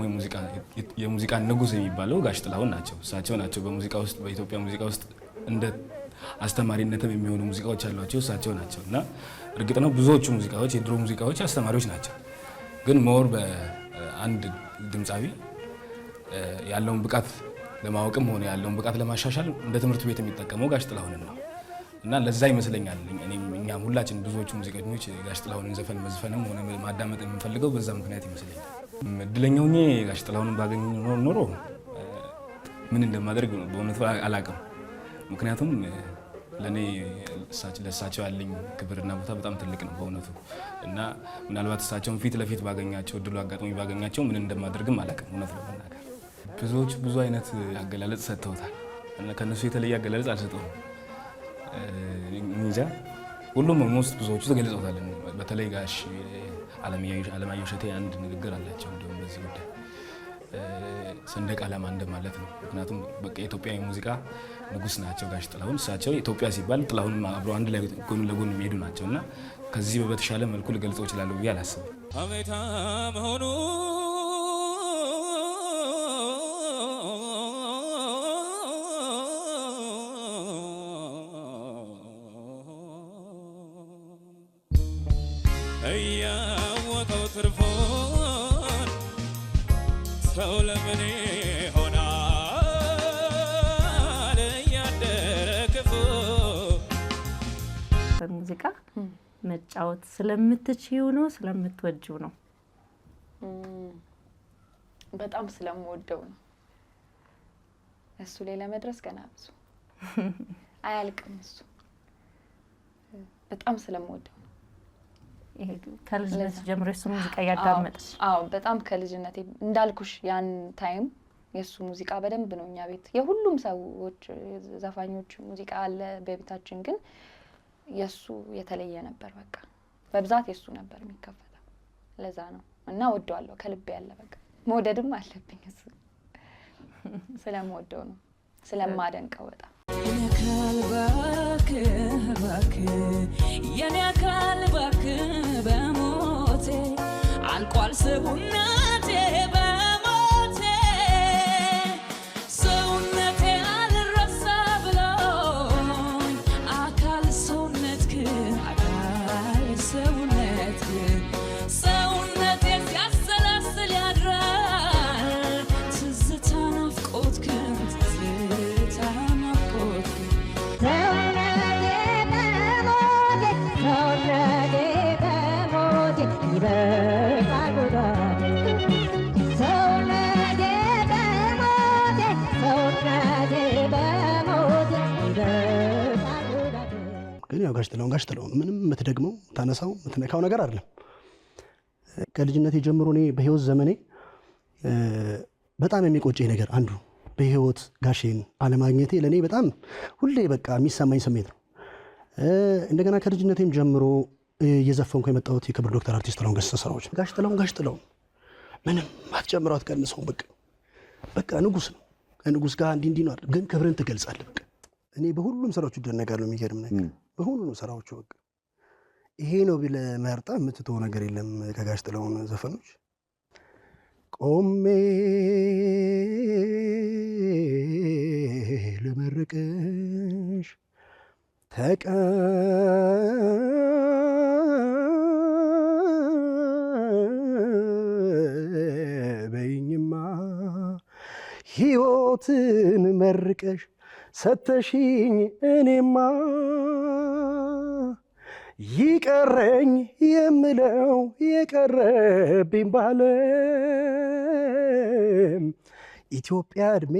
የሙዚቃ ንጉስ የሚባለው ጋሽ ጥላሁን ናቸው። እሳቸው ናቸው በሙዚቃ ውስጥ በኢትዮጵያ ሙዚቃ ውስጥ እንደ አስተማሪነትም የሚሆኑ ሙዚቃዎች ያሏቸው እሳቸው ናቸው እና እርግጥ ነው ብዙዎቹ ሙዚቃዎች የድሮ ሙዚቃዎች አስተማሪዎች ናቸው። ግን ሞር በአንድ ድምፃዊ ያለውን ብቃት ለማወቅም ሆነ ያለውን ብቃት ለማሻሻል እንደ ትምህርት ቤት የሚጠቀመው ጋሽ ጥላሁንን ነው እና ለዛ ይመስለኛል እኛም ሁላችን ብዙዎቹ ሙዚቀኞች ጋሽ ጥላሁንን ዘፈን መዝፈንም ሆነ ማዳመጥ የምንፈልገው በዛ ምክንያት ይመስለኛል። እድለኛው ሆኜ ጋሽ ጥላሁንን ባገኝ ኖሮ ምን እንደማደርግ በእውነቱ አላውቅም። ምክንያቱም ለእኔ ለእሳቸው ያለኝ ክብርና ቦታ በጣም ትልቅ ነው በእውነቱ እና ምናልባት እሳቸውን ፊት ለፊት ባገኛቸው እድሉ አጋጣሚ ባገኛቸው ምን እንደማደርግም አላውቅም። እውነት ለመናገር ብዙዎች ብዙ አይነት አገላለጽ ሰጥተውታል እና ከእነሱ የተለየ አገላለጽ አልሰጠውም። እንጃ ሁሉም ሞስት ብዙዎቹ ተገልጸውታል። በተለይ ጋሽ አለማየሁ እሸቴ አንድ ንግግር አላቸው እንዲሁም በዚህ ጉዳይ ሰንደቅ ዓላማ እንደማለት ነው። ምክንያቱም በቃ የኢትዮጵያ የሙዚቃ ንጉስ ናቸው ጋሽ ጥላሁን። እሳቸው ኢትዮጵያ ሲባል ጥላሁንም አብረው አንድ ላይ ጎን ለጎን የሚሄዱ ናቸው እና ከዚህ በተሻለ መልኩ ልገልጸው እችላለሁ ብዬ አላስብም።
አሜታ መሆኑ እያወቀው ትርፎን ሰው ለምን ሆናል እያደረ ክፉ።
ሙዚቃ መጫወት ስለምትችይው ነው ስለምትወጂው ነው?
በጣም ስለምወደው ነው። እሱ ላይ ለመድረስ ገና ብዙ አያልቅም። እሱ በጣም ስለምወደው ነው።
ከልጅነት ጀምሮ የሱ ሙዚቃ እያዳመጥሽ?
አዎ በጣም ከልጅነቴ እንዳልኩሽ ያን ታይም የሱ ሙዚቃ በደንብ ነው እኛ ቤት የሁሉም ሰዎች ዘፋኞች ሙዚቃ አለ በቤታችን፣ ግን የሱ የተለየ ነበር። በቃ በብዛት የሱ ነበር የሚከፈተው። ለዛ ነው እና ወደዋለሁ ከልቤ ያለ በቃ መውደድም አለብኝ እሱ። ስለምወደው ነው ስለማደንቀው በጣም
የኔ አካል እባክህ በሞቴ አልቋል ሰውነቴ በሞቴ ሰውነቴ አልረሳ ብሎኝ አካል ሰውነትህ አካል ሰውነትህ ሰውነቴ ሲያሰላስል ያድራል ትዝታ ናፍቆትህን ትዝታ ናፍቆትህን
ግን ያው ጋሽ ጥላሁን ምንም የምትደግመው ታነሳው የምትነካው ነገር አይደለም። ከልጅነቴ ጀምሮ እኔ በህይወት ዘመኔ በጣም የሚቆጨኝ ነገር አንዱ በህይወት ጋሼን አለማግኘቴ ለኔ በጣም ሁሌ በቃ የሚሰማኝ ስሜት ነው። እንደገና ከልጅነቴም ጀምሮ እየዘፈንኩ የመጣሁት የክብር ዶክተር አርቲስት ጥላሁን ገሰሰ ስራዎች ጋሽ ጥላሁን ምንም አትጨምረው አትቀንሰው በቃ ንጉስ ነው። ከንጉስ ጋር እንዲህ ነው አይደል? ግን ክብርን ትገልጻለህ። በቃ እኔ በሁሉም ስራዎቹ ደነጋለሁ። የሚገርም ነገር በሁሉም ስራዎቹ በቃ ይሄ ነው ብለህ መርጠህ የምትተው ነገር የለም። ከጋሽ ጥላሁን ዘፈኖች ቆሜ ልመርቅሽ ተቀበይኝማ ሕይወትን መርቀሽ ሰተሽኝ እኔማ ይቀረኝ የምለው የቀረብኝ ባለም ኢትዮጵያ እድሜ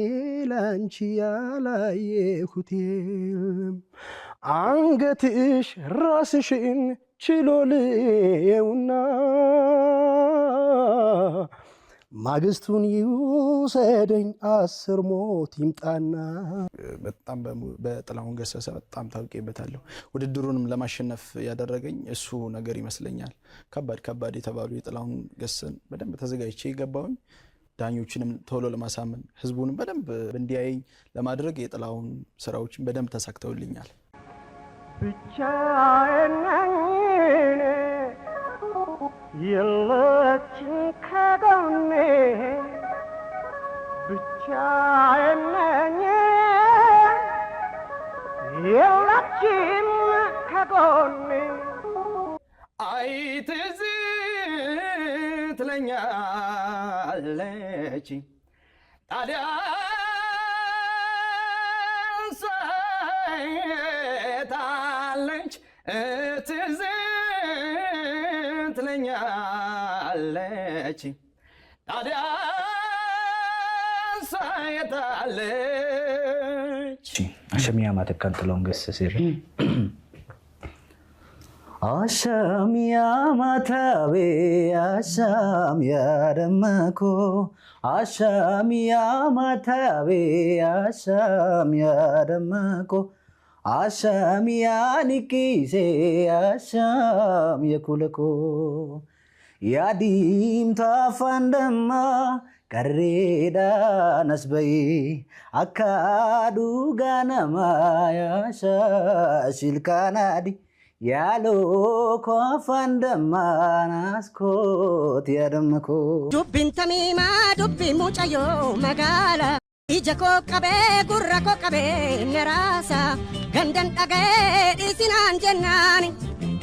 ላንቺ ያላየሁት አንገትሽ ራስሽን ችሎ ልየውና ማግስቱን ይውሰደኝ 10 ሞት ይምጣና።
በጣም በጥላሁን ገሰሰ በጣም ታውቄበታለሁ። ውድድሩንም ለማሸነፍ ያደረገኝ እሱ ነገር ይመስለኛል። ከባድ የተባሉ የጥላሁን ገሰሰን በደንብ ተዘጋጅቼ የገባሁኝ ዳኞችንም ቶሎ ለማሳመን ህዝቡንም በደንብ እንዲያየኝ ለማድረግ የጥላሁን ስራዎችን በደንብ ተሳክተውልኛል።
ብቻዬን ነኝ የለችም ከጎኔ ብቻዬን ነኝ የለችም ከጎኔ
አይ ትዝ ትለኛለች ታዲያ ሳይታለች ትዝ ትለኛለች ታዲያ ሳይታለች
አሸሚያ ማተካን ጥላሁን ገሰሰ አሻሚያ ማታቤ አሻሚያ ደመኮ አሻሚያ ማታቤ አሻሚያ ደመኮ አሻሚያ ኒቂሴ አሻሚያ ኩለኮ ያዲምታ ፋንደማ ቀሬዳ ነስበይ አካዱ ጋነማ ያሻ ሽልካናዲ ያሎ ኮፋንደማናስኮት ያደመኮ
ዱብን ተሚማ ዱቢ ሙጫዮ መጋላ ኢጀኮ ቀቤ ጉራኮ ቀቤ ነራሳ ገንደን ጠገ ዲሲናን ጀናኒ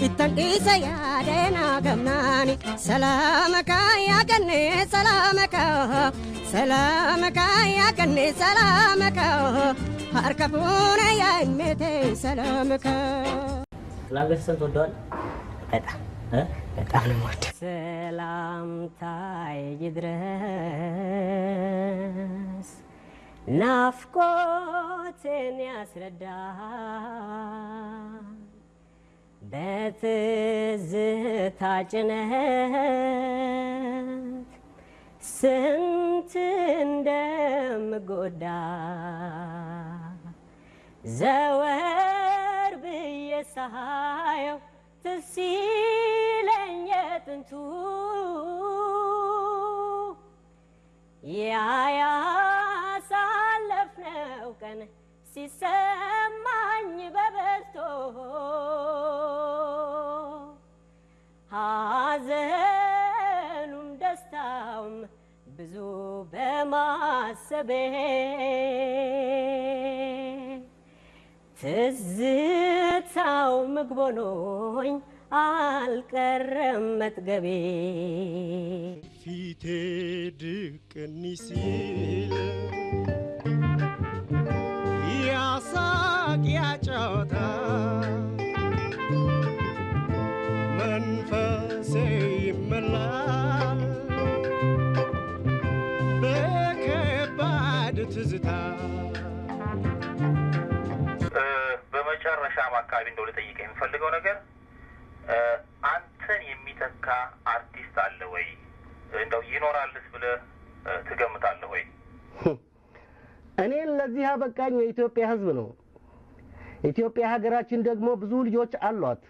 ኢተን ዲሰ ያደና ገምናኒ ሰላመካ ያገኔ ሰላመካ ሰላመካ ያገኔ ሰላመካ ሀርከፉነ ያይሜቴ ሰላመካ
ጥላሁን ገሰሰን ትወደዋለህ? በጣም ነው የምወደው።
ሰላምታዬ ይድረስ ናፍቆትን ያስረዳል በትዝታ ጭነት ስንት እንደምጎዳ ዘወር ብዬ ሳየው ትዝ ይለኝ የጥንቱ ያ ያሳ ሲሰማኝ በበዝቶ ሐዘኑም ደስታውም ብዙ በማሰቤ ትዝታው ምግብ ሆኖኝ አልቀረም መጥገቤ
ፊቴ ድቅን ሲል ያሳቅ ያጫወታ መንፈሴ ይመላል በከባድ ትዝታ።
በመጨረሻም አካባቢ እንደው ልጠይቅ የምፈልገው ነገር አንተን የሚተካ አርቲስት አለ ወይ? እንደው ይኖራልስ ብለህ ትገምታለህ ወይ?
እኔን ለዚህ ያበቃኝ የኢትዮጵያ ሕዝብ ነው። ኢትዮጵያ ሀገራችን ደግሞ ብዙ ልጆች አሏት።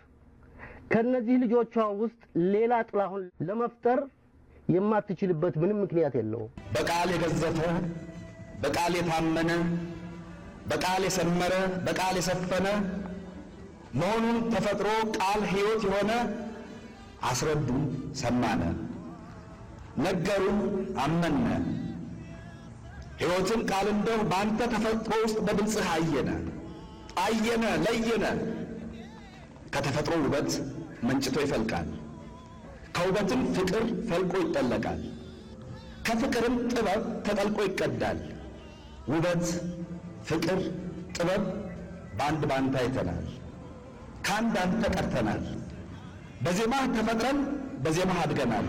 ከነዚህ ልጆቿ ውስጥ ሌላ ጥላሁን ለመፍጠር የማትችልበት ምንም ምክንያት የለውም።
በቃል የገዘፈ፣ በቃል የታመነ፣ በቃል የሰመረ፣ በቃል የሰፈነ መሆኑን ተፈጥሮ ቃል ሕይወት የሆነ አስረዱን፣ ሰማነ፣ ነገሩን፣ አመነ። ሕይወትን ቃል እንደው በአንተ ተፈጥሮ ውስጥ በድምፅህ አየነ፣ አየነ፣ ለየነ። ከተፈጥሮ ውበት መንጭቶ ይፈልቃል፣ ከውበትም ፍቅር ፈልቆ ይጠለቃል፣ ከፍቅርም ጥበብ ተጠልቆ ይቀዳል። ውበት፣ ፍቅር፣ ጥበብ በአንድ ባንተ አይተናል፣ ከአንድ አንተ ቀርተናል። በዜማህ ተፈጥረን በዜማህ አድገናል።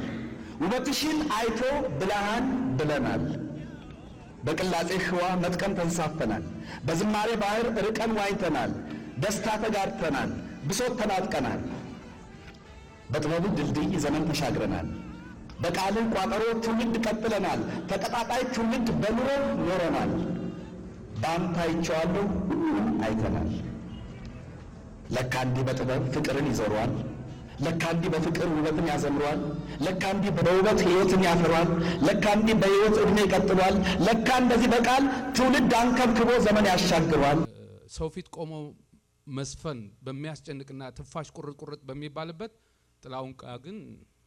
ውበትሽን አይቶ ብልሃን ብለናል። በቅላጼ ህዋ መጥቀን ተንሳፈናል። በዝማሬ ባህር ርቀን ዋኝተናል። ደስታ ተጋድተናል፣ ብሶት ተናጥቀናል። በጥበቡ ድልድይ ዘመን ተሻግረናል። በቃልህ ቋጠሮ ትውልድ ቀጥለናል። ተቀጣጣይ ትውልድ በኑሮ ኖረናል። በአንተ አይቼዋለሁ ሁሉንም አይተናል። ለካ እንዲህ በጥበብ ፍቅርን ይዘሯል። ለካ እንዲህ በፍቅር ውበትን ያዘምሯል። ለካ እንዲህ በውበት ሕይወትን ያፈሯል። ለካ እንዲህ በሕይወት ዕድሜ ይቀጥሏል። ለካ እንደዚህ በቃል ትውልድ አንከብክቦ ዘመን ያሻግሯል።
ሰው ፊት ቆሞ መስፈን በሚያስጨንቅና ትፋሽ ቁርጥ ቁርጥ በሚባልበት ጥላሁን ግን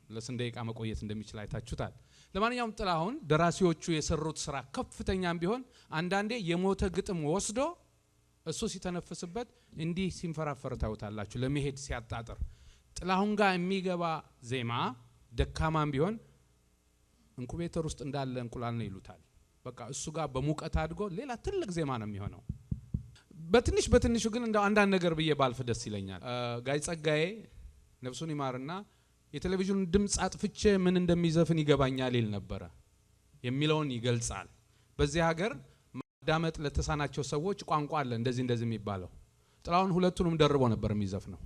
ለስንት ደቂቃ መቆየት እንደሚችል አይታችሁታል። ለማንኛውም ጥላሁን ደራሲዎቹ የሰሩት ስራ ከፍተኛም ቢሆን አንዳንዴ የሞተ ግጥም ወስዶ እሱ ሲተነፍስበት እንዲህ ሲንፈራፈር ታዩታላችሁ። ለመሄድ ሲያጣጥር ጥላሁን ጋር የሚገባ ዜማ ደካማም ቢሆን ኢንኩቤተር ውስጥ እንዳለ እንቁላል ነው ይሉታል። በቃ እሱ ጋር በሙቀት አድጎ ሌላ ትልቅ ዜማ ነው የሚሆነው። በትንሽ በትንሹ ግን እንደው አንዳንድ ነገር ብዬ ባልፍ ደስ ይለኛል። ጋይ ጸጋዬ ነፍሱን ይማርና የቴሌቪዥን ድምጽ አጥፍቼ ምን እንደሚዘፍን ይገባኛል ይል ነበረ የሚለውን ይገልጻል። በዚህ ሀገር ማዳመጥ ለተሳናቸው ሰዎች ቋንቋ አለ እንደዚህ የሚባለው። ጥላሁን ሁለቱንም ደርቦ ነበር የሚዘፍነው።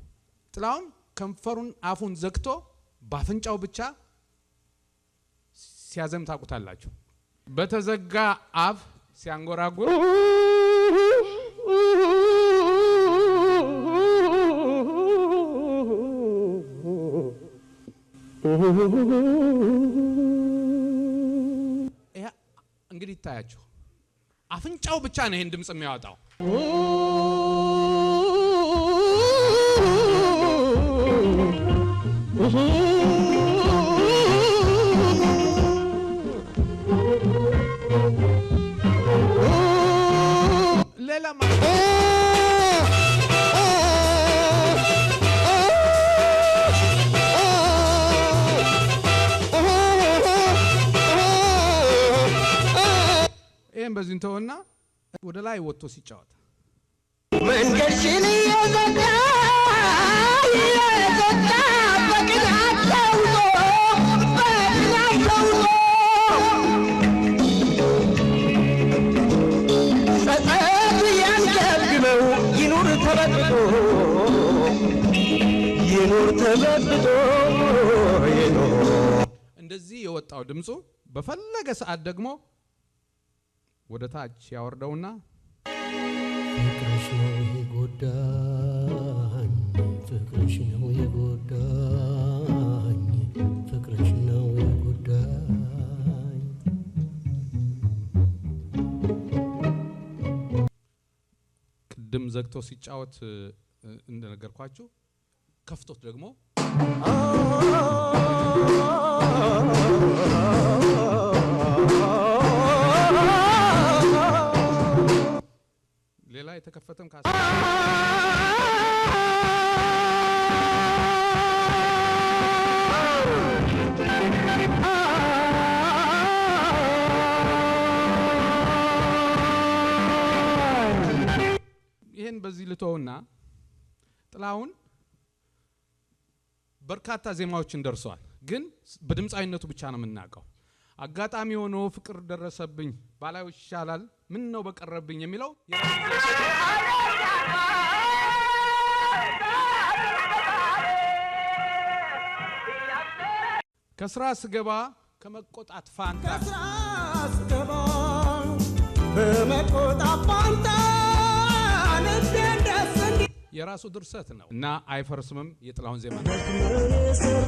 ጥላሁን ከንፈሩን አፉን ዘግቶ ባፍንጫው ብቻ ሲያዘም ታውቁታላችሁ። በተዘጋ አፍ ሲያንጎራጉር እንግዲህ ይታያችሁ አፍንጫው ብቻ ነው ይሄን ድምጽ የሚያወጣው። ሌላ ይሄን በዚህ እንተውና ወደ ላይ ወጥቶ ሲጫወት
መንገድሽን እየዘጋ በቅናት ለውጦ ጸጸት ያንገብግበው ይኑር ተበጥብጦ
እንደዚህ የወጣው ድምፁ በፈለገ ሰዓት ደግሞ ወደ ታች ያወርደውና
ፍቅርሽ ነው የጎዳኝ፣ ፍቅርሽ ነው የጎዳኝ፣ ፍቅርሽ ነው የጎዳኝ።
ዘግቶ ሲጫወት እንደነገርኳችሁ ከፍቶት ደግሞ ሌላ የተከፈተም ካስ ይሄን በዚህ ልተውና ጥላሁን በርካታ ዜማዎችን ደርሷል። ግን በድምጻዊነቱ ብቻ ነው የምናውቀው። አጋጣሚ ሆኖ ፍቅር ደረሰብኝ ባላዩ ይሻላል ምን ነው በቀረብኝ የሚለው ከስራ ስገባ ከመቆጣት ፋንታ
ከስራ ስገባ በመቆጣት ፋንታ
የራሱ ድርሰት ነው እና አይፈርስምም የጥላሁን ዜማ ነው።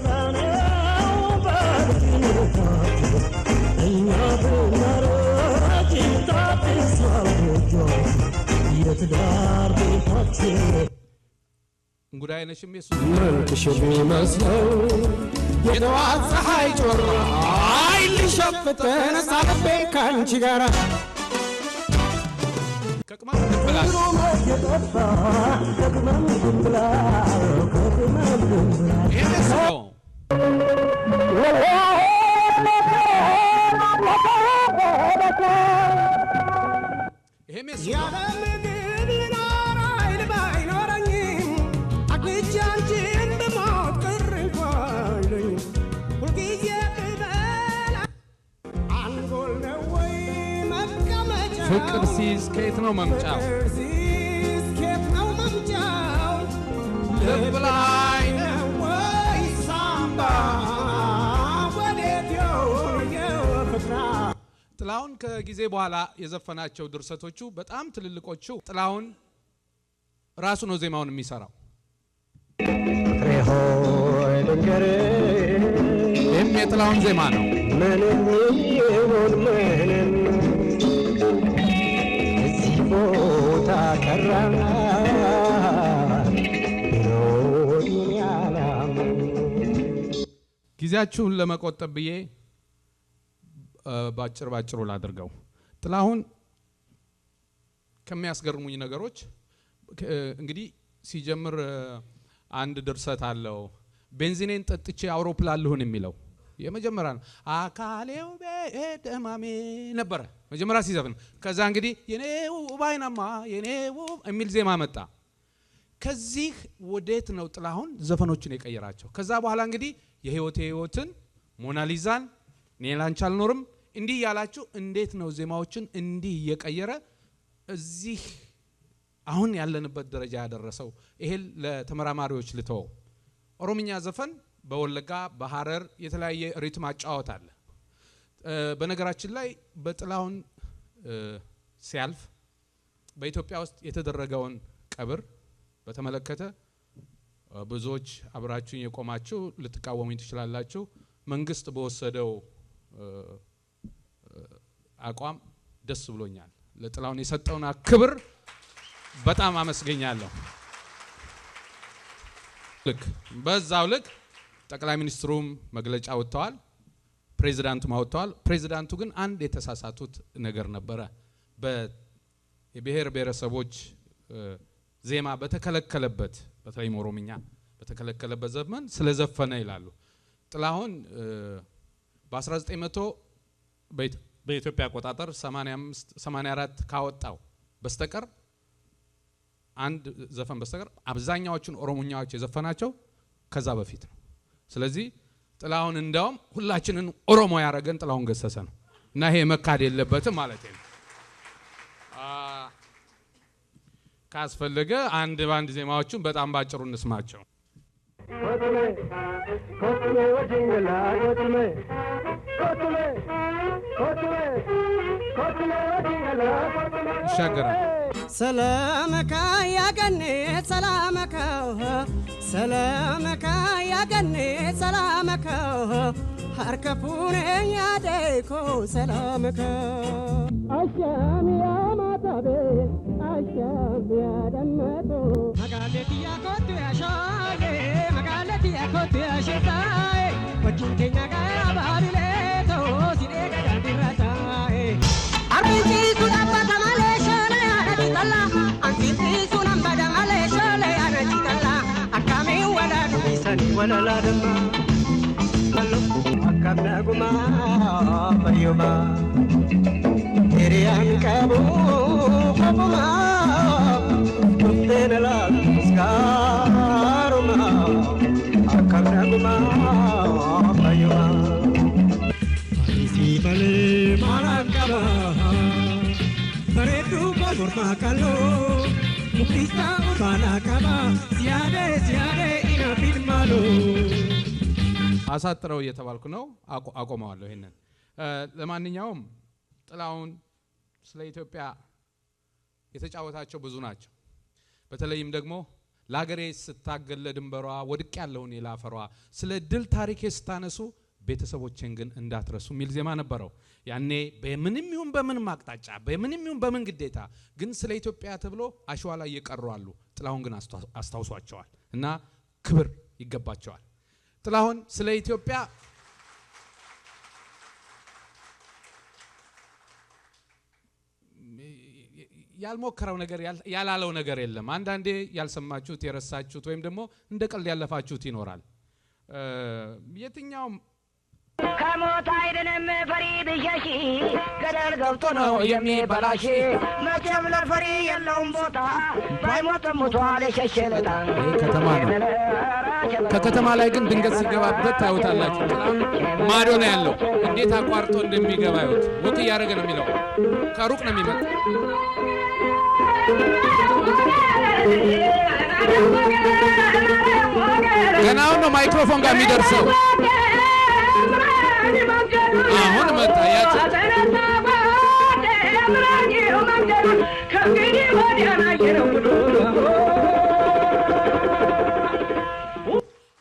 እንጉዳይ ነሽም የሱ
መልክሽ የሚመስለው የጠዋት ፀሐይ ጮራ አይልሸፍተን ሳለቤ ካንቺ ጋራ
ከቅመም ድንብላል ይሄም የሱ
ያለ ምግብ ልኖር ኃይል ባይኖረኝም አግኝቼ አንቺን ብሞት ቅር እንኳን አይለኝም። ሁልጊዜ ብበላ አንጎል ነው ወይ መቀመጫው
ፍቅር ሲይዝ ከየት ነው መምጫው?
ፍቅር ሲይዝ ከየት ነው መምጫው?
ልብ ላይ
ነው ወይ ሳምባ ወዴት ይሆን የፍቅራ
ጥላሁን ከጊዜ በኋላ የዘፈናቸው ድርሰቶቹ በጣም ትልልቆቹ ጥላሁን ራሱ ነው ዜማውን የሚሰራው።
ሆይ ልንገርህ
ይህም የጥላሁን ዜማ ነው።
ምንም ይሁን ምንም እዚህ ቦታ ቀረ ቢሆን ያላም
ጊዜያችሁን ለመቆጠብ ብዬ ባጭሩ ላድርገው። ጥላሁን ከሚያስገርሙኝ ነገሮች እንግዲህ ሲጀምር አንድ ድርሰት አለው። ቤንዚኔን ጠጥቼ አውሮፕላን ልሁን የሚለው የመጀመሪያ ነው። አካሌው በደማሜ ነበረ መጀመሪያ ሲዘፍን። ከዛ እንግዲህ የኔው ባይናማ የኔው የሚል ዜማ መጣ። ከዚህ ወዴት ነው ጥላሁን ዘፈኖችን የቀየራቸው? ከዛ በኋላ እንግዲህ የህይወትን ሞናሊዛን እኔ ላንቺ አልኖርም እንዲህ ያላችሁ እንዴት ነው ዜማዎችን እንዲህ እየቀየረ እዚህ አሁን ያለንበት ደረጃ ያደረሰው? ይሄ ለተመራማሪዎች ልተው። ኦሮምኛ ዘፈን በወለጋ በሐረር የተለያየ ሪትም አጫወት አለ። በነገራችን ላይ በጥላሁን ሲያልፍ በኢትዮጵያ ውስጥ የተደረገውን ቀብር በተመለከተ ብዙዎች አብራችሁኝ የቆማችሁ ልትቃወሙኝ ትችላላችሁ። መንግስት በወሰደው አቋም ደስ ብሎኛል። ለጥላሁን የሰጠውን ክብር በጣም አመስገኛለሁ። በዛው ልክ ጠቅላይ ሚኒስትሩም መግለጫ ወጥተዋል፣ ፕሬዚዳንቱም አወጥተዋል። ፕሬዚዳንቱ ግን አንድ የተሳሳቱት ነገር ነበረ። የብሔር ብሔረሰቦች ዜማ በተከለከለበት በተለይም ኦሮምኛ በተከለከለበት ዘመን ስለዘፈነ ይላሉ። ጥላሁን በ1900 በኢትዮጵያ አቆጣጠር 84 ካወጣው በስተቀር አንድ ዘፈን በስተቀር አብዛኛዎቹን ኦሮሞኛዎች የዘፈናቸው ከዛ በፊት ነው። ስለዚህ ጥላሁን እንደውም ሁላችንን ኦሮሞ ያረገን ጥላሁን ገሰሰ ነው እና ይሄ መካድ የለበትም ማለት ነው። ካስፈለገ አንድ ባንድ ዜማዎቹን በጣም ባጭሩ እንስማቸው። ይሻገራል።
ሰላመካ ያገኔ ሰላመካ ሰላመካ ያገኔ ሰላመካ harkapune yaadeko salamaka
አሻም ያማታቤ አሻም ያደመጡ
magaaleti yakotu yashale magaaleti yakotu yashitae wajin kenya gara babileto sidega dandiratae ariti sunabata maleshale anati kala anti sunambada maleshale anati kala akame wala dumisani wala ladama akame guma bayuma Irian kabu kabuma Tenela skaruma akame guma bayuma Isi bale malakaba Paretu korma kalo Mukista malakaba siade ina filmalo
አሳጥረው እየተባልኩ ነው አቆመዋለሁ ይሄንን ለማንኛውም ጥላሁን ስለ ኢትዮጵያ የተጫወታቸው ብዙ ናቸው በተለይም ደግሞ ለሀገሬ ስታገል ለድንበሯ ወድቅ ያለውን የላፈሯ ስለ ድል ታሪክ ስታነሱ ቤተሰቦችን ግን እንዳትረሱ ሚል ዜማ ነበረው ያኔ በምንም ይሁን በምንም አቅጣጫ በምንም ይሁን በምን ግዴታ ግን ስለ ኢትዮጵያ ተብሎ አሸዋ ላይ እየቀሩ አሉ ጥላሁን ግን አስታውሷቸዋል እና ክብር ይገባቸዋል ጥላሁን ስለ ኢትዮጵያ ያልሞከረው ነገር ያላለው ነገር የለም አንዳንዴ ያልሰማችሁት የረሳችሁት ወይም ደግሞ እንደ ቀልድ ያለፋችሁት ይኖራል የትኛው
ከሞት አይደለም ፈሪ ብሸሺ ገደል ገብቶ ነው የሚበላሽ መቼም ለፈሪ የለውም ቦታ ባይሞትም ሞቷል የሸሸለታ
ከተማ ነው ከከተማ ላይ ግን ድንገት ሲገባበት ታዩታላችሁ ማዶ ነው ያለው እንዴት አቋርጦ እንደሚገባ ይወት ወቅ ያረገ ነው የሚለው ከሩቅ ነው የሚመጣው ገናው ነው ማይክሮፎን ጋር የሚደርሰው አሁን መጣ ያቺ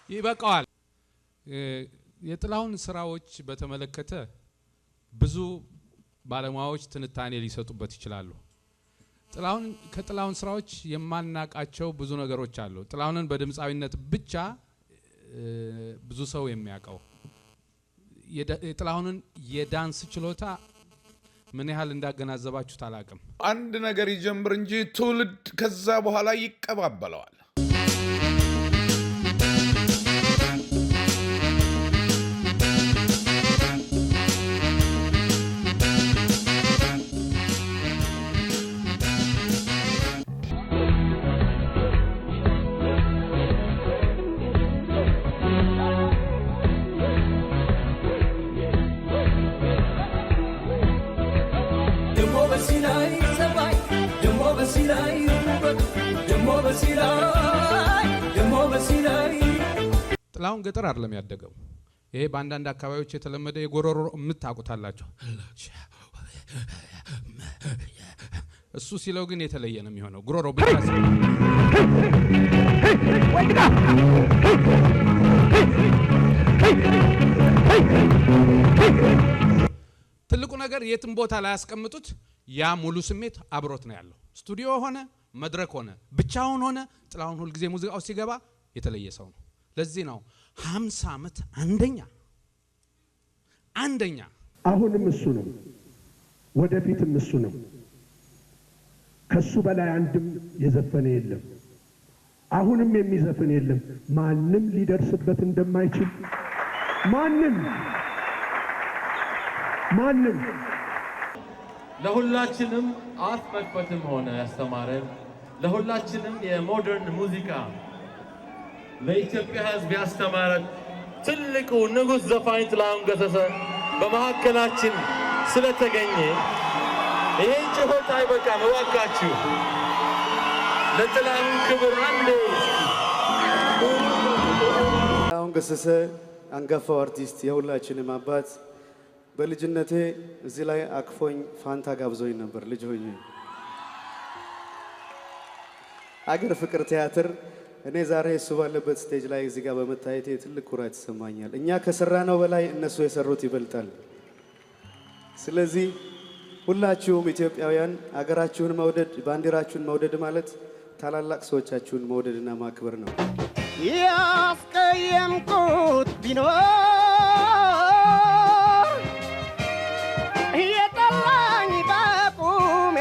ይበቃዋል የጥላሁን ስራዎች በተመለከተ ብዙ ባለሙያዎች ትንታኔ ሊሰጡበት ይችላሉ ከጥላሁን ስራዎች የማናቃቸው ብዙ ነገሮች አሉ ጥላሁንን በድምጻዊነት ብቻ ብዙ ሰው የሚያውቀው የጥላሁንን የዳንስ ችሎታ ምን ያህል እንዳገናዘባችሁ ታላቅም
አንድ ነገር ይጀምር እንጂ ትውልድ ከዛ በኋላ ይቀባበለዋል
ጥላሁን ገጠር አይደለም ያደገው ይሄ በአንዳንድ አካባቢዎች የተለመደ የጎሮሮ የምታውቁታላችሁ እሱ ሲለው ግን የተለየ ነው የሚሆነው ጉሮሮ ብቻ ትልቁ ነገር የትም ቦታ ላይ ያስቀምጡት ያ ሙሉ ስሜት አብሮት ነው ያለው ስቱዲዮ ሆነ መድረክ ሆነ ብቻውን ሆነ ጥላሁን ሁሉ ጊዜ ሙዚቃው ሲገባ የተለየ ሰው ነው ለዚህ ነው 50 ዓመት አንደኛ
አሁንም እሱ ነው ወደፊትም እሱ ነው ከሱ በላይ አንድም የዘፈነ የለም አሁንም የሚዘፍን የለም ማንም ሊደርስበት እንደማይችል ማንም
ለሁላችንም አፍ መክፈትም ሆነ ያስተማረን ለሁላችንም የሞደርን ሙዚቃ ለኢትዮጵያ ሕዝብ ያስተማረ ትልቁ ንጉሥ ዘፋኝ ጥላሁን ገሰሰ በመካከላችን ስለተገኘ ይሄን ጩኸት አይበቃም እባካችሁ ለጥላሁን ክብር አንዴ
ጥላሁን ገሰሰ አንጋፋው አርቲስት የሁላችንም አባት በልጅነቴ እዚህ ላይ አቅፎኝ ፋንታ ጋብዞኝ ነበር ልጅ ሆኜ አገር ፍቅር ቲያትር እኔ ዛሬ እሱ ባለበት ስቴጅ ላይ እዚህ ጋር በመታየቴ ትልቅ ኩራት ይሰማኛል። እኛ ከሰራነው በላይ እነሱ የሰሩት ይበልጣል። ስለዚህ ሁላችሁም ኢትዮጵያውያን አገራችሁን መውደድ፣ ባንዲራችሁን መውደድ ማለት ታላላቅ ሰዎቻችሁን መውደድና ማክበር ነው።
ያስቀየምኩት ቢኖር የጠላኝ በቁሜ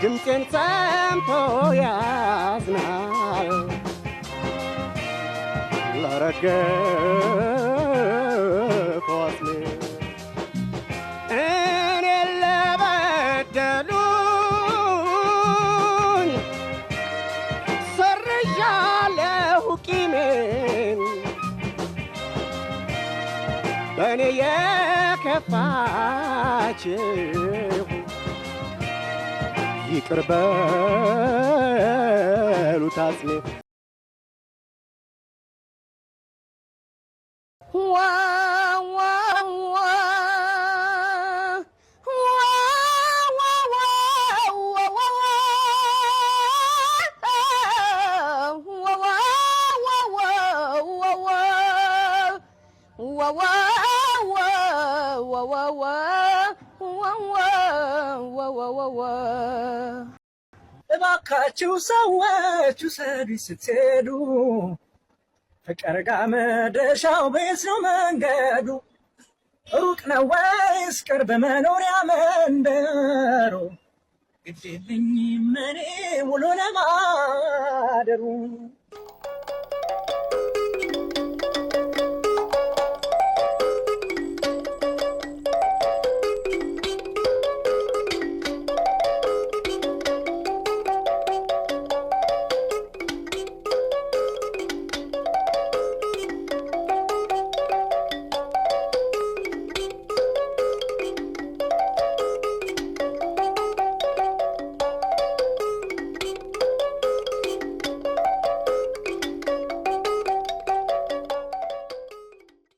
ድምፄን ሰምቶ ያዝናል ላረገፈው አስሜ እኔን ለበደሉኝ ሰርዣለሁ ቂሜን በእኔ የከፋችሁ ይቅር በሉት አጽሜ
እባካችሁ ሰዎች ውሰዱኝ ስትሄዱ ፍቅር ጋር መድረሻው ቤት ነው መንገዱ ሩቅ ነው ወይስ ቅርብ መኖሪያ መንደሩ ግድ የለኝም እኔ ውሎ ለማደሩ